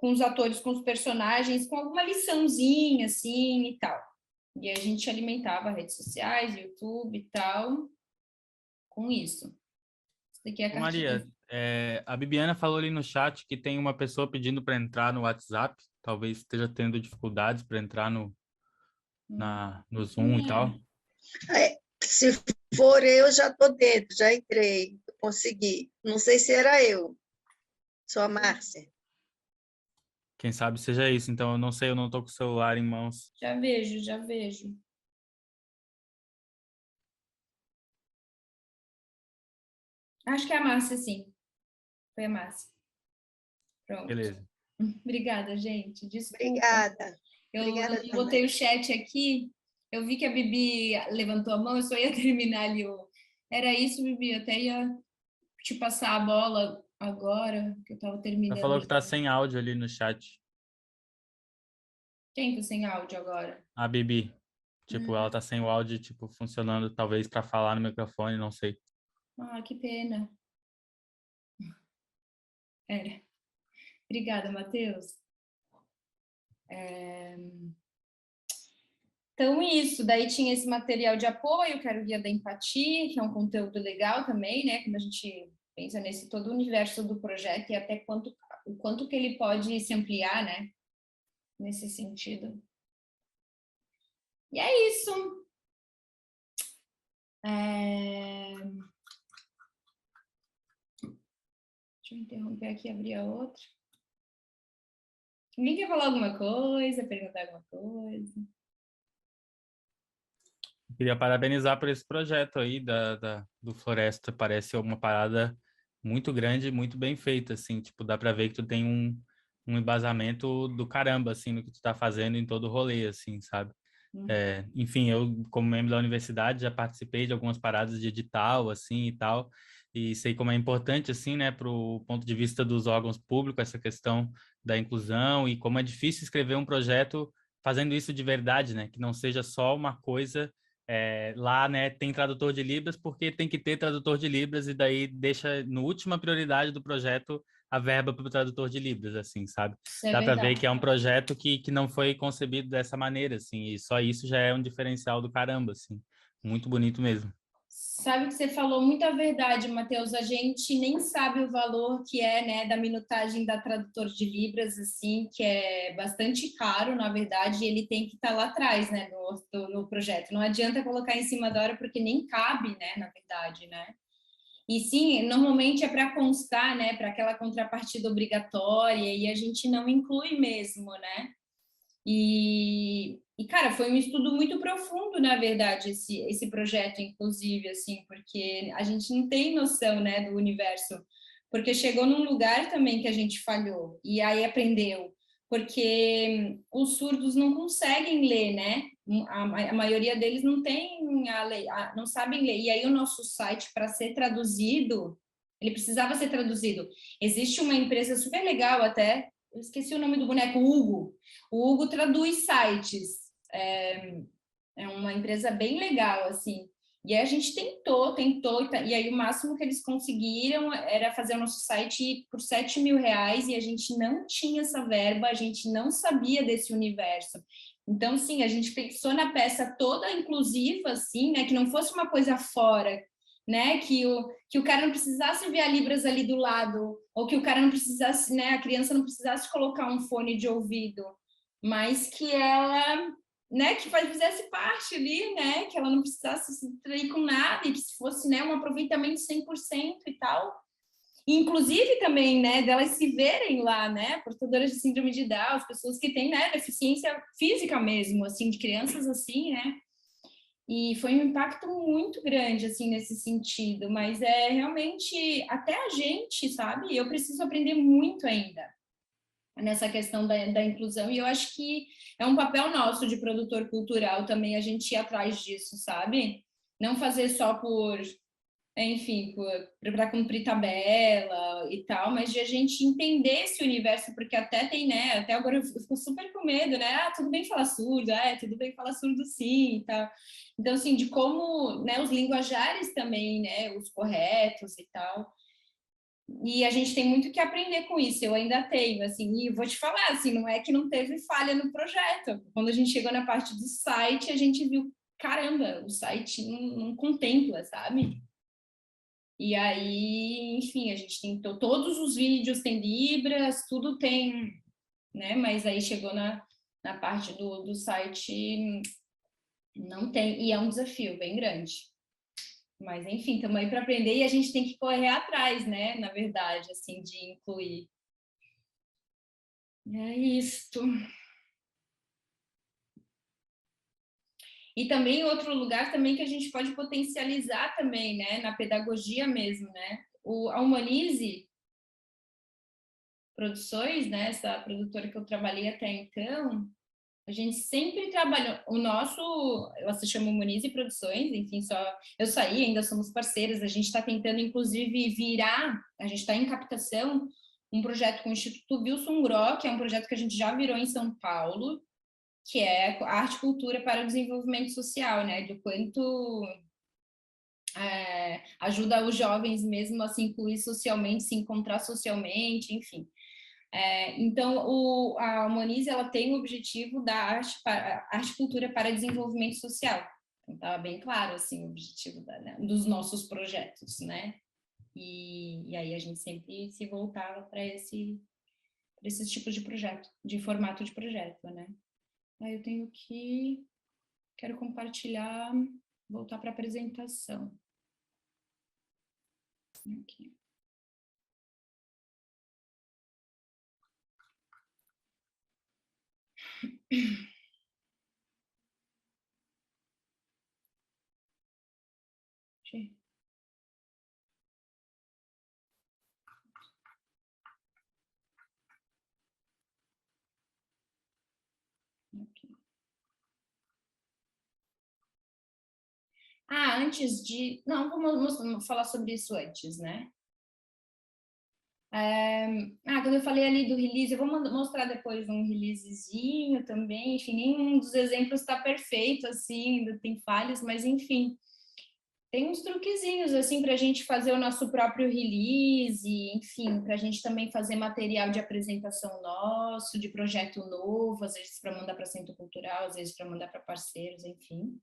os atores, com os personagens, com alguma liçãozinha, assim, e tal. E a gente alimentava redes sociais, YouTube e tal, com isso. Isso daqui é a cartilha. Maria, a Bibiana falou ali no chat que tem uma pessoa pedindo para entrar no WhatsApp, talvez esteja tendo dificuldades para entrar no Zoom e tal. Se for eu, já estou dentro, já entrei, consegui. Não sei se era eu, sou a Márcia. Quem sabe seja isso, então eu não sei, eu não estou com o celular em mãos. Já vejo, já vejo. Acho que é a Márcia, sim. Foi a Márcia. Pronto. Beleza. Obrigada, gente. Desculpa. Obrigada. Eu Obrigada botei também. o chat aqui, eu vi que a Bibi levantou a mão, eu só ia terminar ali o... Era isso, Bibi, eu até ia te passar a bola agora, que eu estava Ela falou terminando. que tá sem áudio ali no chat. Quem tá sem áudio agora? A Bibi. Tipo, ela tá sem o áudio, tipo, funcionando, talvez para falar no microfone, não sei. Ah, que pena. Era. Obrigada, Matheus. Então, isso. Daí tinha esse material de apoio, que era o Guia da Empatia, que é um conteúdo legal também, né? Quando a gente pensa nesse todo o universo do projeto e até o quanto que ele pode se ampliar, né? Nesse sentido. E é isso. Deixa eu interromper aqui e abrir a outra. Ninguém quer falar alguma coisa, perguntar alguma coisa? Queria parabenizar por esse projeto aí do Floresta. Parece uma parada muito grande, muito bem feita, assim. Tipo, dá para ver que tu tem um embasamento do caramba, assim, no que tu tá fazendo em todo o rolê, assim, sabe? Enfim, eu, como membro da universidade, já participei de algumas paradas de edital, assim, e tal, e sei como é importante, assim, né, para o ponto de vista dos órgãos públicos, essa questão da inclusão e como é difícil escrever um projeto fazendo isso de verdade, né, que não seja só uma coisa lá, né, tem tradutor de Libras porque tem que ter tradutor de Libras e daí deixa no última prioridade do projeto a verba para o tradutor de Libras, assim, sabe? Isso é Dá para ver verdade. que é um projeto que não foi concebido dessa maneira, assim, e só isso já é um diferencial do caramba, assim. Muito bonito mesmo. Sabe que você falou muita verdade, Matheus. A gente nem sabe o valor que é, né, da minutagem da tradutor de Libras, assim, que é bastante caro, na verdade, e ele tem que estar lá atrás, né, no projeto. Não adianta colocar em cima da hora, porque nem cabe, né, na verdade, né? E sim, normalmente é para constar, né, para aquela contrapartida obrigatória, e a gente não inclui mesmo, né? Cara, foi um estudo muito profundo, na verdade, esse projeto, inclusive, assim, porque a gente não tem noção, né, do universo, porque chegou num lugar também que a gente falhou, e aí aprendeu, porque os surdos não conseguem ler, né, a maioria deles não tem não sabem ler, e aí o nosso site, para ser traduzido, ele precisava ser traduzido. Existe uma empresa super legal até, eu esqueci o nome do boneco, Hugo. O Hugo traduz sites. É uma empresa bem legal, assim. E aí a gente tentou, e aí o máximo que eles conseguiram era fazer o nosso site por R$7.000, e a gente não tinha essa verba, a gente não sabia desse universo. Então, sim, a gente pensou na peça toda inclusiva, assim, né, que não fosse uma coisa fora, né, que o cara não precisasse ver a Libras ali do lado, ou que o cara não precisasse, né, a criança não precisasse colocar um fone de ouvido, mas que ela, né, que fizesse parte ali, né, que ela não precisasse se distrair com nada e que se fosse, né, um aproveitamento 100% e tal. E, inclusive também, né, delas se verem lá, né, portadoras de síndrome de Down, as pessoas que têm, né, deficiência física mesmo, assim, de crianças assim, né. E foi um impacto muito grande, assim, nesse sentido, mas é realmente, até a gente, sabe, eu preciso aprender muito ainda nessa questão da inclusão, e eu acho que é um papel nosso de produtor cultural também a gente ir atrás disso, sabe? Não fazer só por, enfim, para cumprir tabela e tal, mas de a gente entender esse universo, porque até tem, né, até agora eu fico super com medo, né, tudo bem falar surdo, tudo bem falar surdo sim e tal. Então, assim, de como, né, os linguajares também, né, os corretos e tal, e a gente tem muito que aprender com isso, eu ainda tenho, assim, e vou te falar, assim, não é que não teve falha no projeto. Quando a gente chegou na parte do site, a gente viu, caramba, o site não contempla, sabe? E aí, enfim, a gente tentou, todos os vídeos têm Libras, tudo tem, né? Mas aí chegou na parte do site, não tem, e é um desafio bem grande. Mas, enfim, estamos aí para aprender e a gente tem que correr atrás, né? Na verdade, assim, de incluir. É isto. E também outro lugar também que a gente pode potencializar também, né? Na pedagogia mesmo, né? A Humanize, Produções, né, essa produtora que eu trabalhei até então, a gente sempre trabalhou, ela se chama Monize Produções, enfim, eu saí, ainda somos parceiras, a gente está tentando, inclusive, a gente está em captação, um projeto com o Instituto Wilson Groh, que é um projeto que a gente já virou em São Paulo, que é a arte e cultura para o desenvolvimento social, né, do quanto ajuda os jovens mesmo a se incluir socialmente, se encontrar socialmente, enfim. Então, a Monize, ela tem o objetivo da arte e cultura para desenvolvimento social. Então, estava bem claro, assim, o objetivo dos nossos projetos, né? E aí a gente sempre se voltava para esses tipos de projeto, de formato de projeto, né? Aí eu quero compartilhar, voltar para a apresentação. Aqui. Antes de... Não, vamos falar sobre isso antes, né? Quando eu falei ali do release, eu vou mostrar depois um releasezinho também, enfim, nenhum dos exemplos está perfeito, assim, ainda tem falhas, mas enfim, tem uns truquezinhos, assim, para a gente fazer o nosso próprio release, enfim, para a gente também fazer material de apresentação nosso, de projeto novo, às vezes para mandar para centro cultural, às vezes para mandar para parceiros, enfim.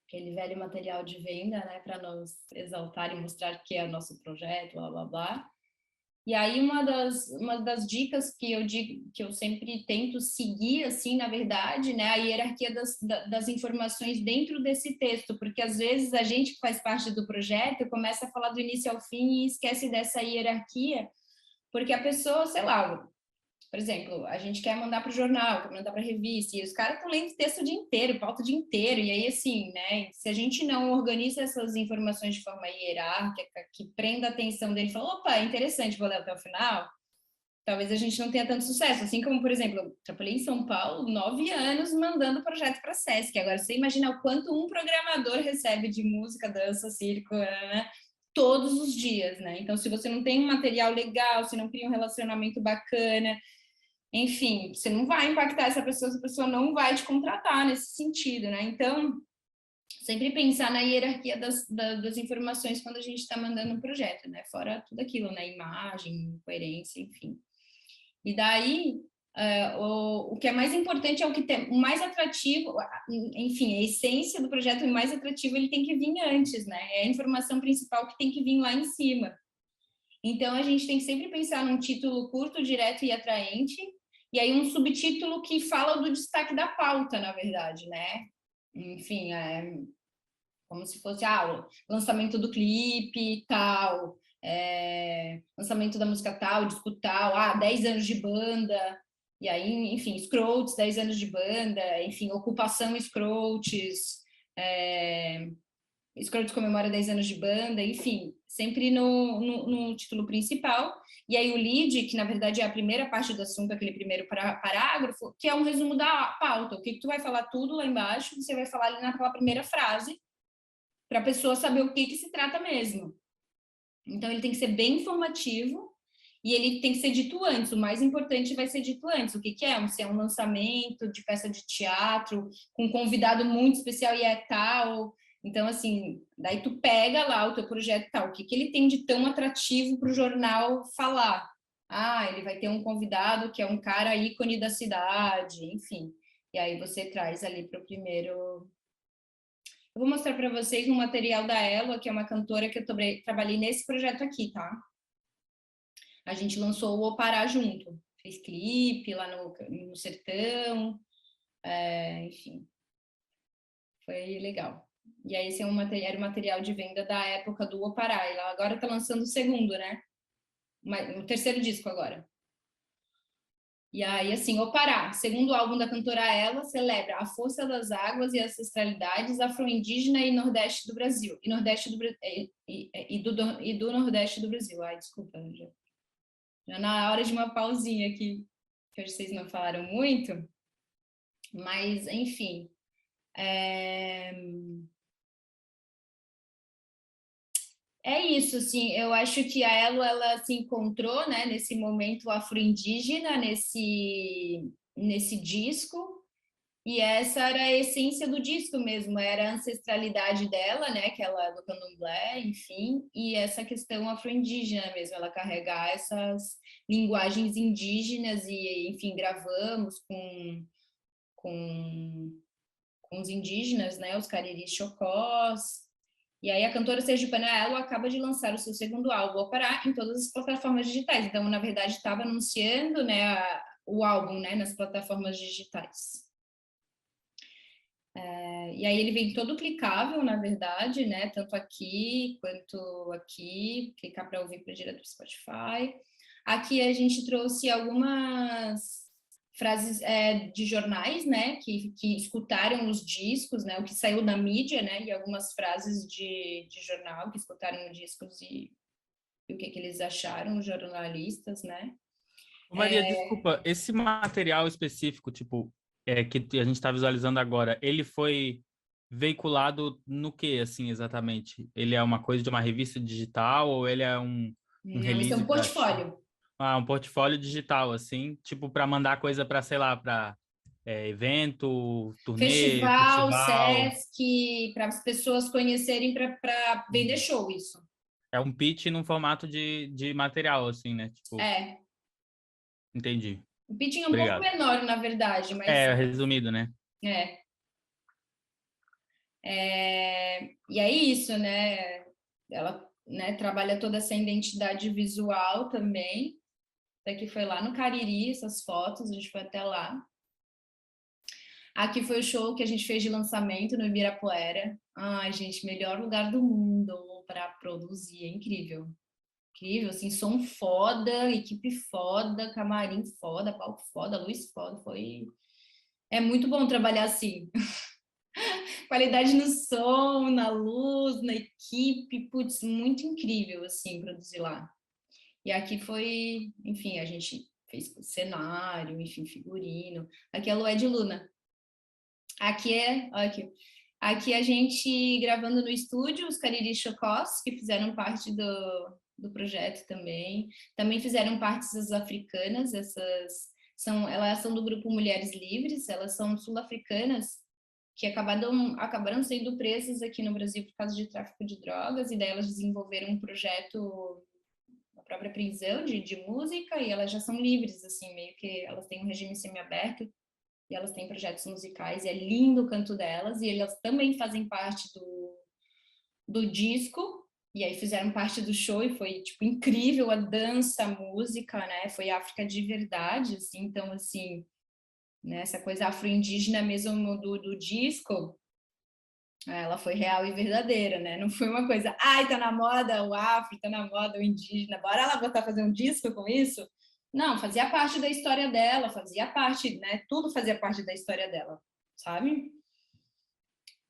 Aquele velho material de venda, né, para nos exaltar e mostrar que é o nosso projeto, blá, blá, blá. E aí uma das dicas que eu sempre tento seguir, assim, na verdade, né, a hierarquia das informações dentro desse texto, porque às vezes a gente que faz parte do projeto começa a falar do início ao fim e esquece dessa hierarquia, porque a pessoa, sei lá, por exemplo, a gente quer mandar para o jornal, quer mandar para a revista, e os caras estão lendo texto o dia inteiro, pauta o dia inteiro, e aí, assim, né, se a gente não organiza essas informações de forma hierárquica, que prenda a atenção dele e fala, opa, é interessante, vou ler até o final, talvez a gente não tenha tanto sucesso. Assim como, por exemplo, eu trabalhei em São Paulo 9 anos mandando projeto para a Sesc. Agora, você imagina o quanto um programador recebe de música, dança, circo, né? Todos os dias, né? Então, se você não tem um material legal, se não cria um relacionamento bacana, enfim, você não vai impactar essa pessoa não vai te contratar nesse sentido, né? Então, sempre pensar na hierarquia das informações quando a gente está mandando um projeto, né? Fora tudo aquilo, né? Imagem, coerência, enfim. E daí, o que é mais importante é o que tem o mais atrativo, enfim, a essência do projeto o mais atrativo, ele tem que vir antes, né? É a informação principal que tem que vir lá em cima. Então, a gente tem que sempre pensar num título curto, direto e atraente, e aí um subtítulo que fala do destaque da pauta, na verdade, né? Enfim, como se fosse o lançamento do clipe, tal, lançamento da música tal, disco tal, 10 anos de banda, e aí, enfim, Scroats, 10 anos de banda, enfim, ocupação Scroats, Scroats comemora 10 anos de banda, enfim, sempre no título principal, e aí o lead, que na verdade é a primeira parte do assunto, aquele primeiro parágrafo, que é um resumo da pauta, o que tu vai falar tudo lá embaixo, você vai falar ali naquela primeira frase, para a pessoa saber o que se trata mesmo. Então, ele tem que ser bem informativo e ele tem que ser dito antes. O mais importante vai ser dito antes. O que é? Se é um lançamento de peça de teatro, com um convidado muito especial e é tal. Então, assim, daí tu pega lá o teu projeto tal. O que ele tem de tão atrativo para o jornal falar? Ele vai ter um convidado que é um cara ícone da cidade, enfim. E aí você traz ali para o primeiro... Eu vou mostrar para vocês um material da Elo, que é uma cantora que eu trabalhei nesse projeto aqui, tá? A gente lançou o Opará junto. Fez clipe lá no Sertão, enfim. Foi legal. E aí esse era o material de venda da época do Opará. E ela agora está lançando o segundo, né? O terceiro disco agora. E aí, assim, Opará, segundo álbum da cantora Ela, celebra a força das águas e ancestralidades afro-indígena e nordeste do Brasil. E do Nordeste do Brasil. Ai, desculpa, já Já na hora de uma pausinha aqui, que hoje vocês não falaram muito, mas, enfim. É isso, assim, eu acho que a Elo, ela se encontrou, né, nesse momento afro-indígena, nesse disco, e essa era a essência do disco mesmo, era a ancestralidade dela, né, que ela é do candomblé, enfim, e essa questão afro-indígena mesmo, ela carregar essas linguagens indígenas e, enfim, gravamos com, com os indígenas, né, os cariris chocós. E aí a cantora sergipana ela acaba de lançar o seu segundo álbum, Opará, em todas as plataformas digitais. Então, na verdade, estava anunciando, né, o álbum, né, nas plataformas digitais. E aí ele vem todo clicável, na verdade, né, tanto aqui quanto aqui, clicar para ouvir para direto do Spotify. Aqui a gente trouxe algumas frases de jornais, né, que escutaram os discos, né, o que saiu na mídia, né, e algumas frases de jornal que escutaram os discos e o que eles acharam, os jornalistas, né. Ô, Maria, desculpa, esse material específico, tipo, que a gente está visualizando agora, ele foi veiculado no que, assim, exatamente? Ele é uma coisa de uma revista digital ou ele é um Não, esse é release um para portfólio. um portfólio digital, assim, tipo, para mandar coisa para, sei lá, para evento, turnê, Festival, festival. Sesc, para as pessoas conhecerem para vender show, isso. É um pitch num formato de material, assim, né? Tipo, É. entendi. O pitching é um pouco Obrigado. menor, na verdade, mas Resumido, né? é. E é isso, né? Ela, né, trabalha toda essa identidade visual também. Daqui foi lá no Cariri, essas fotos, a gente foi até lá. Aqui foi o show que a gente fez de lançamento no Ibirapuera. Ai, gente, melhor lugar do mundo para produzir, é incrível. Incrível, assim, som foda, equipe foda, camarim foda, palco foda, luz foda, É muito bom trabalhar assim. Qualidade no som, na luz, na equipe, putz, muito incrível, assim, produzir lá. E aqui foi, enfim, a gente fez cenário, enfim, figurino. Aqui é a Lué de Luna. Aqui a gente gravando no estúdio, os Cariri Chocós, que fizeram parte do projeto também. Também fizeram partes as africanas, elas são do grupo Mulheres Livres, elas são sul-africanas que acabaram sendo presas aqui no Brasil por causa de tráfico de drogas, e daí elas desenvolveram um projeto na própria prisão de música, e elas já são livres, assim, meio que elas têm um regime semiaberto, e elas têm projetos musicais, e é lindo o canto delas, e elas também fazem parte do disco, e aí fizeram parte do show, e foi, tipo, incrível a dança, a música, né, foi África de verdade, assim, então, assim, né, essa coisa afro-indígena mesmo do disco, ela foi real e verdadeira, né, não foi uma coisa, ai, tá na moda o afro, tá na moda o indígena, bora lá botar fazer um disco com isso? Não, fazia parte da história dela, fazia parte, né? Tudo fazia parte da história dela, sabe?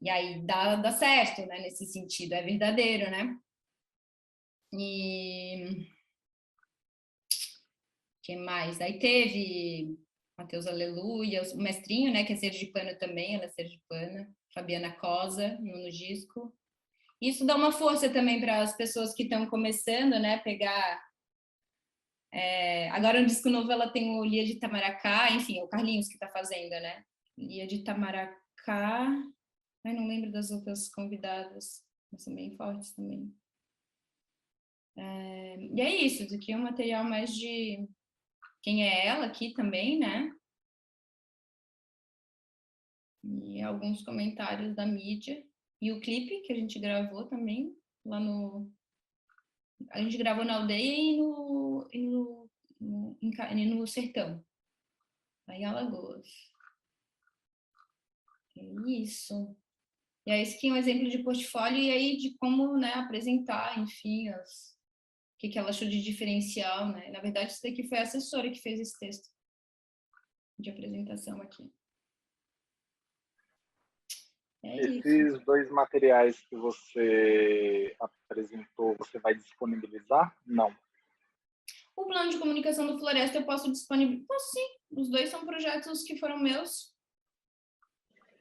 E aí dá certo, né? Nesse sentido, é verdadeiro, né? E que mais? Aí teve Matheus Aleluia, o Mestrinho, né? Que é sergipana também, ela é sergipana. Fabiana Cosa, no disco. Isso dá uma força também para as pessoas que estão começando, né? Pegar agora no disco novo ela tem o Lia de Itamaracá, enfim, é o Carlinhos que está fazendo, né? Lia de Itamaracá, ai, não lembro das outras convidadas, mas são bem fortes também. E é isso, isso aqui é um material mais de quem é ela aqui também, né? E alguns comentários da mídia. E o clipe que a gente gravou também, lá no... A gente gravou na aldeia no sertão, lá em Alagoas. É isso. E aí, esse aqui é um exemplo de portfólio e aí de como, né, apresentar, enfim, o que ela achou de diferencial, né? Na verdade, isso daqui foi a assessora que fez esse texto de apresentação aqui. É isso. Esses dois materiais que você apresentou, você vai disponibilizar? Não. O plano de comunicação do Floresta eu posso disponibilizar. Posso sim, os dois são projetos que foram meus.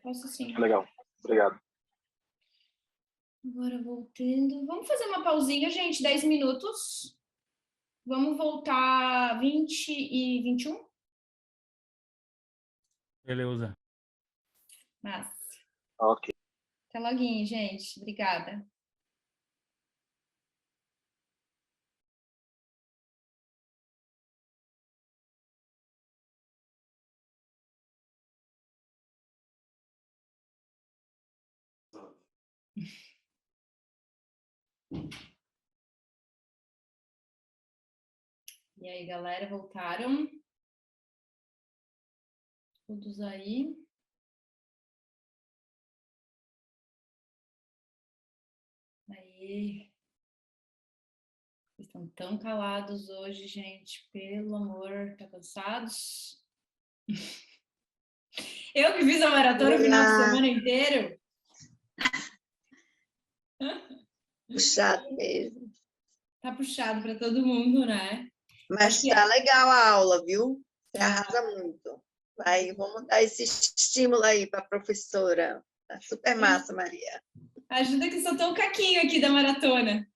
Posso sim. Legal, obrigado. Agora voltando. Vamos fazer uma pausinha, gente, 10 minutos. Vamos voltar 20 e 21? Beleza. Mas, Ok. até loguinho, gente. Obrigada. E aí, galera, voltaram? Todos aí? Aí. Vocês estão tão calados hoje, gente. Pelo amor, tá cansados? Eu que fiz a maratona o final de semana inteiro. Puxado mesmo. Tá puxado para todo mundo, né? Mas tá legal a aula, viu? Você arrasa muito. Vamos dar esse estímulo aí para a professora. Tá super massa, Maria. Ajuda que eu sou tão caquinho aqui da maratona.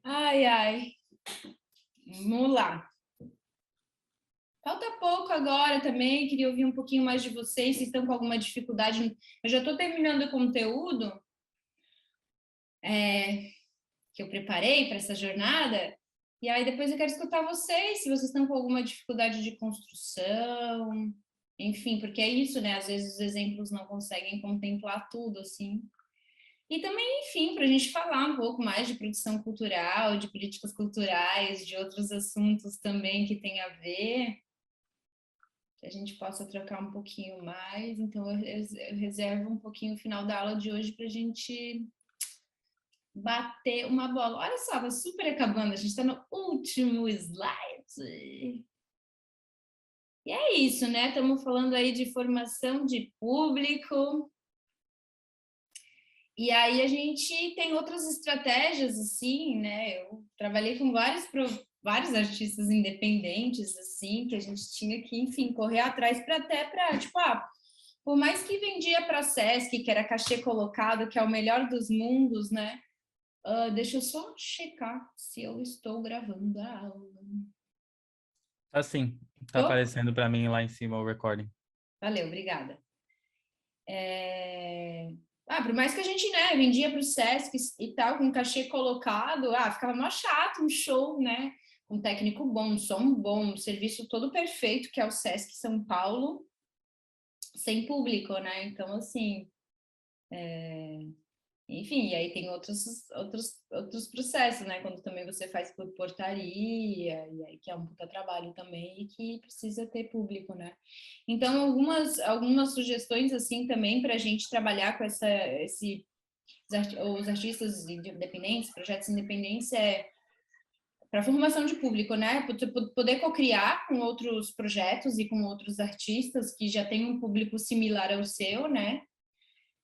Ai, ai. Vamos lá. Falta pouco agora também, queria ouvir um pouquinho mais de vocês, se estão com alguma dificuldade. Eu já estou terminando o conteúdo que eu preparei para essa jornada, e aí depois eu quero escutar vocês, se vocês estão com alguma dificuldade de construção, enfim, porque é isso, né? Às vezes os exemplos não conseguem contemplar tudo, assim. E também, enfim, para a gente falar um pouco mais de produção cultural, de políticas culturais, de outros assuntos também que tem a ver, que a gente possa trocar um pouquinho mais. Então, eu reservo um pouquinho o final da aula de hoje para a gente bater uma bola. Olha só, tá super acabando, a gente está no último slide. E é isso, né? Estamos falando aí de formação de público. E aí a gente tem outras estratégias, assim, né? Eu trabalhei com vários artistas independentes, assim, que a gente tinha que, enfim, correr atrás para tipo, por mais que vendia para a Sesc, que era cachê colocado, que é o melhor dos mundos, né? Deixa eu só checar se eu estou gravando a aula. Assim, tá aparecendo para mim lá em cima o recording. Valeu, obrigada. Por mais que a gente, né, vendia para o Sesc e tal, com cachê colocado, ficava mó chato um show, né? Um técnico bom, um som bom, um serviço todo perfeito, que é o Sesc São Paulo, sem público, né? Então, assim, enfim, e aí tem outros processos, né? Quando também você faz por portaria, e aí que é um puta trabalho também e que precisa ter público, né? Então, algumas sugestões, assim, também para a gente trabalhar com os artistas independentes, projetos independentes, para formação de público, né? Poder co-criar com outros projetos e com outros artistas que já têm um público similar ao seu, né?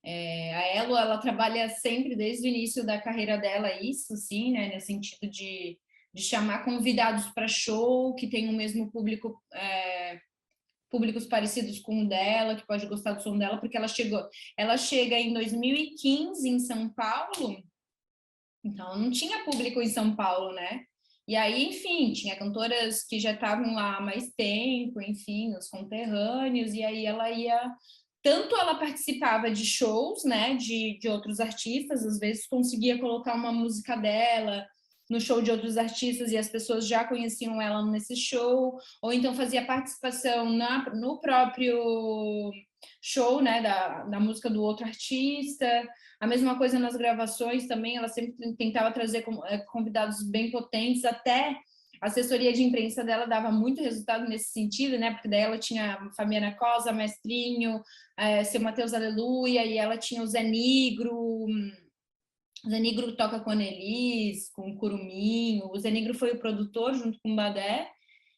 A Elo, ela trabalha sempre desde o início da carreira dela isso, sim, né, no sentido de chamar convidados para show que tem o mesmo público, públicos parecidos com o dela, que pode gostar do som dela, porque ela chega em 2015 em São Paulo, então não tinha público em São Paulo, né? E aí, enfim, tinha cantoras que já estavam lá há mais tempo, enfim, os conterrâneos, e aí tanto ela participava de shows, né, de outros artistas, às vezes conseguia colocar uma música dela no show de outros artistas e as pessoas já conheciam ela nesse show, ou então fazia participação no próprio show, né, da música do outro artista. A mesma coisa nas gravações também, ela sempre tentava trazer convidados bem potentes, até a assessoria de imprensa dela dava muito resultado nesse sentido, né? Porque daí ela tinha a Fabiana Cosa, Mestrinho, Seu Mateus Aleluia, e ela tinha o Zé Nigro. O Zé Nigro toca com a Nelis, com o Curuminho. O Zé Nigro foi o produtor junto com o Badé.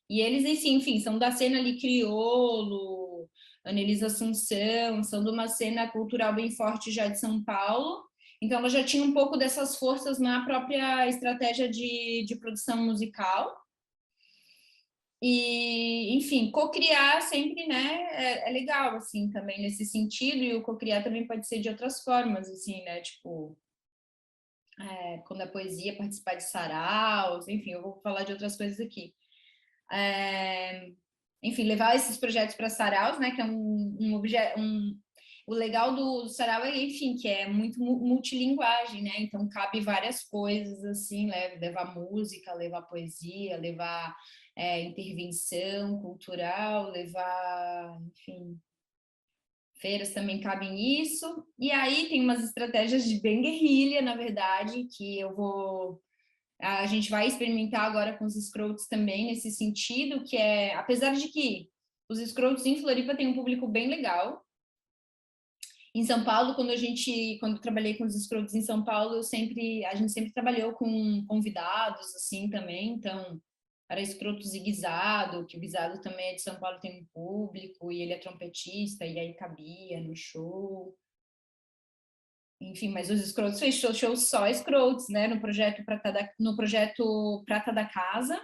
E eles, enfim, são da cena ali crioulo, Anelisa Assunção, são de uma cena cultural bem forte já de São Paulo. Então, ela já tinha um pouco dessas forças na própria estratégia de produção musical. E, enfim, co-criar sempre, né, é legal, assim, também nesse sentido, e o co-criar também pode ser de outras formas, assim, né, tipo, quando a poesia participar de saraus, enfim, eu vou falar de outras coisas aqui. Enfim, levar esses projetos para saraus, né, que é o legal do sarau é, enfim, que é muito multilinguagem, né, então cabe várias coisas, assim, levar música, levar poesia, levar intervenção cultural, levar, enfim, feiras também cabem nisso. E aí tem umas estratégias de bem guerrilha, na verdade, que a gente vai experimentar agora com os scrotes também nesse sentido, que é, apesar de que os scrotes em Floripa têm um público bem legal. Em São Paulo, quando eu trabalhei com os scrotes em São Paulo, a gente sempre trabalhou com convidados, assim, também, então, era scrotos e Guisado, que o Guisado também é de São Paulo, tem um público, e ele é trompetista, e aí cabia no show. Enfim, mas os scrotes fechou show só scrotes, né, no projeto Prata da Casa,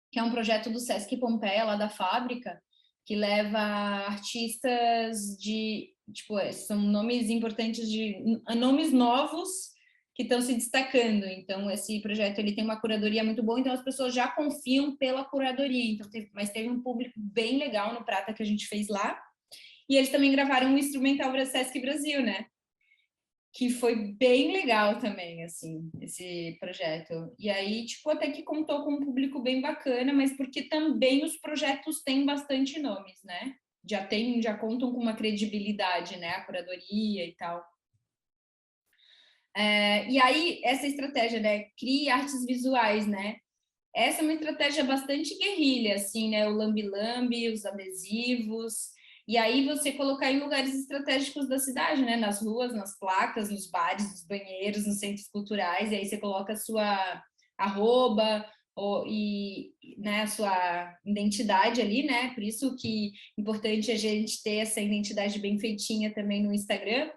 que é um projeto do Sesc Pompeia, lá da fábrica, que leva artistas tipo, são nomes importantes nomes novos que estão se destacando. Então, esse projeto, ele tem uma curadoria muito boa, então as pessoas já confiam pela curadoria. Então, mas teve um público bem legal no Prata que a gente fez lá. E eles também gravaram um instrumental para Sesc Brasil, né? Que foi bem legal também, assim, esse projeto. E aí, tipo, até que contou com um público bem bacana, mas porque também os projetos têm bastante nomes, né? Já contam com uma credibilidade, né? A curadoria e tal. E aí, essa estratégia, né? Crie artes visuais, né? Essa é uma estratégia bastante guerrilha, assim, né? O lambi-lambi, os adesivos... E aí você colocar em lugares estratégicos da cidade, né? Nas ruas, nas placas, nos bares, nos banheiros, nos centros culturais, e aí você coloca a sua arroba e né, a sua identidade ali, né? Por isso que é importante a gente ter essa identidade bem feitinha também no Instagram.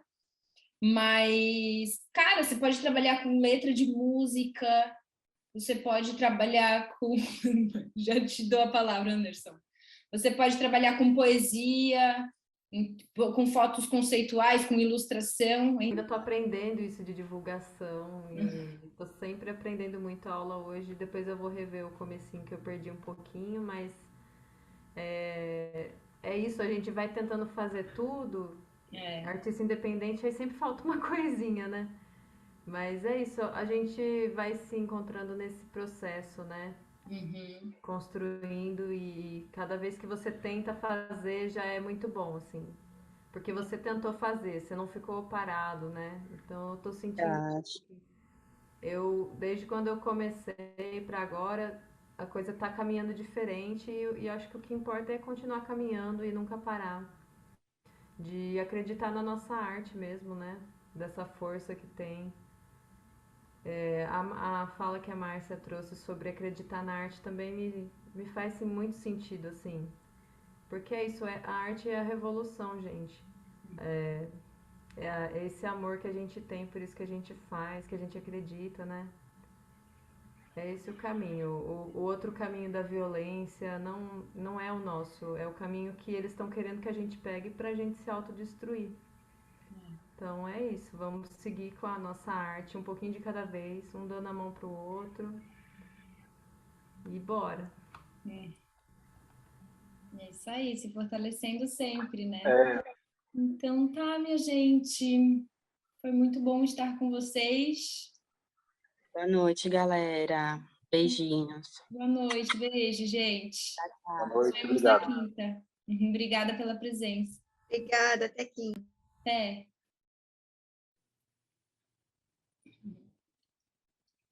Mas, cara, você pode trabalhar com letra de música, você pode trabalhar com... Já te dou a palavra, Anderson. Você pode trabalhar com poesia, com fotos conceituais, com ilustração. Ainda estou aprendendo isso de divulgação e estou sempre aprendendo muito a aula hoje. Depois eu vou rever o comecinho que eu perdi um pouquinho, mas é isso, a gente vai tentando fazer tudo. Artista independente, aí sempre falta uma coisinha, né? Mas é isso, a gente vai se encontrando nesse processo, né? Uhum. Construindo, e cada vez que você tenta fazer já é muito bom, assim, porque você tentou fazer, você não ficou parado, né? Então eu tô sentindo desde quando eu comecei para agora, a coisa tá caminhando diferente, e acho que o que importa é continuar caminhando e nunca parar, de acreditar na nossa arte mesmo, né? Dessa força que tem. A fala que a Márcia trouxe sobre acreditar na arte também me faz muito sentido, assim. Porque é isso, a arte é a revolução, gente. É esse amor que a gente tem, por isso que a gente faz, que a gente acredita, né? É esse o caminho. O outro caminho da violência não é o nosso, é o caminho que eles estão querendo que a gente pegue pra gente se autodestruir. Então é isso, vamos seguir com a nossa arte, um pouquinho de cada vez, um dando a mão pro outro e bora. É isso aí, se fortalecendo sempre, né? Então tá, minha gente, foi muito bom estar com vocês. Boa noite, galera. Beijinhos. Boa noite, beijo, gente. Boa noite, Nos vemos na obrigado. quinta. Obrigada pela presença. Obrigada, até quinta. Até.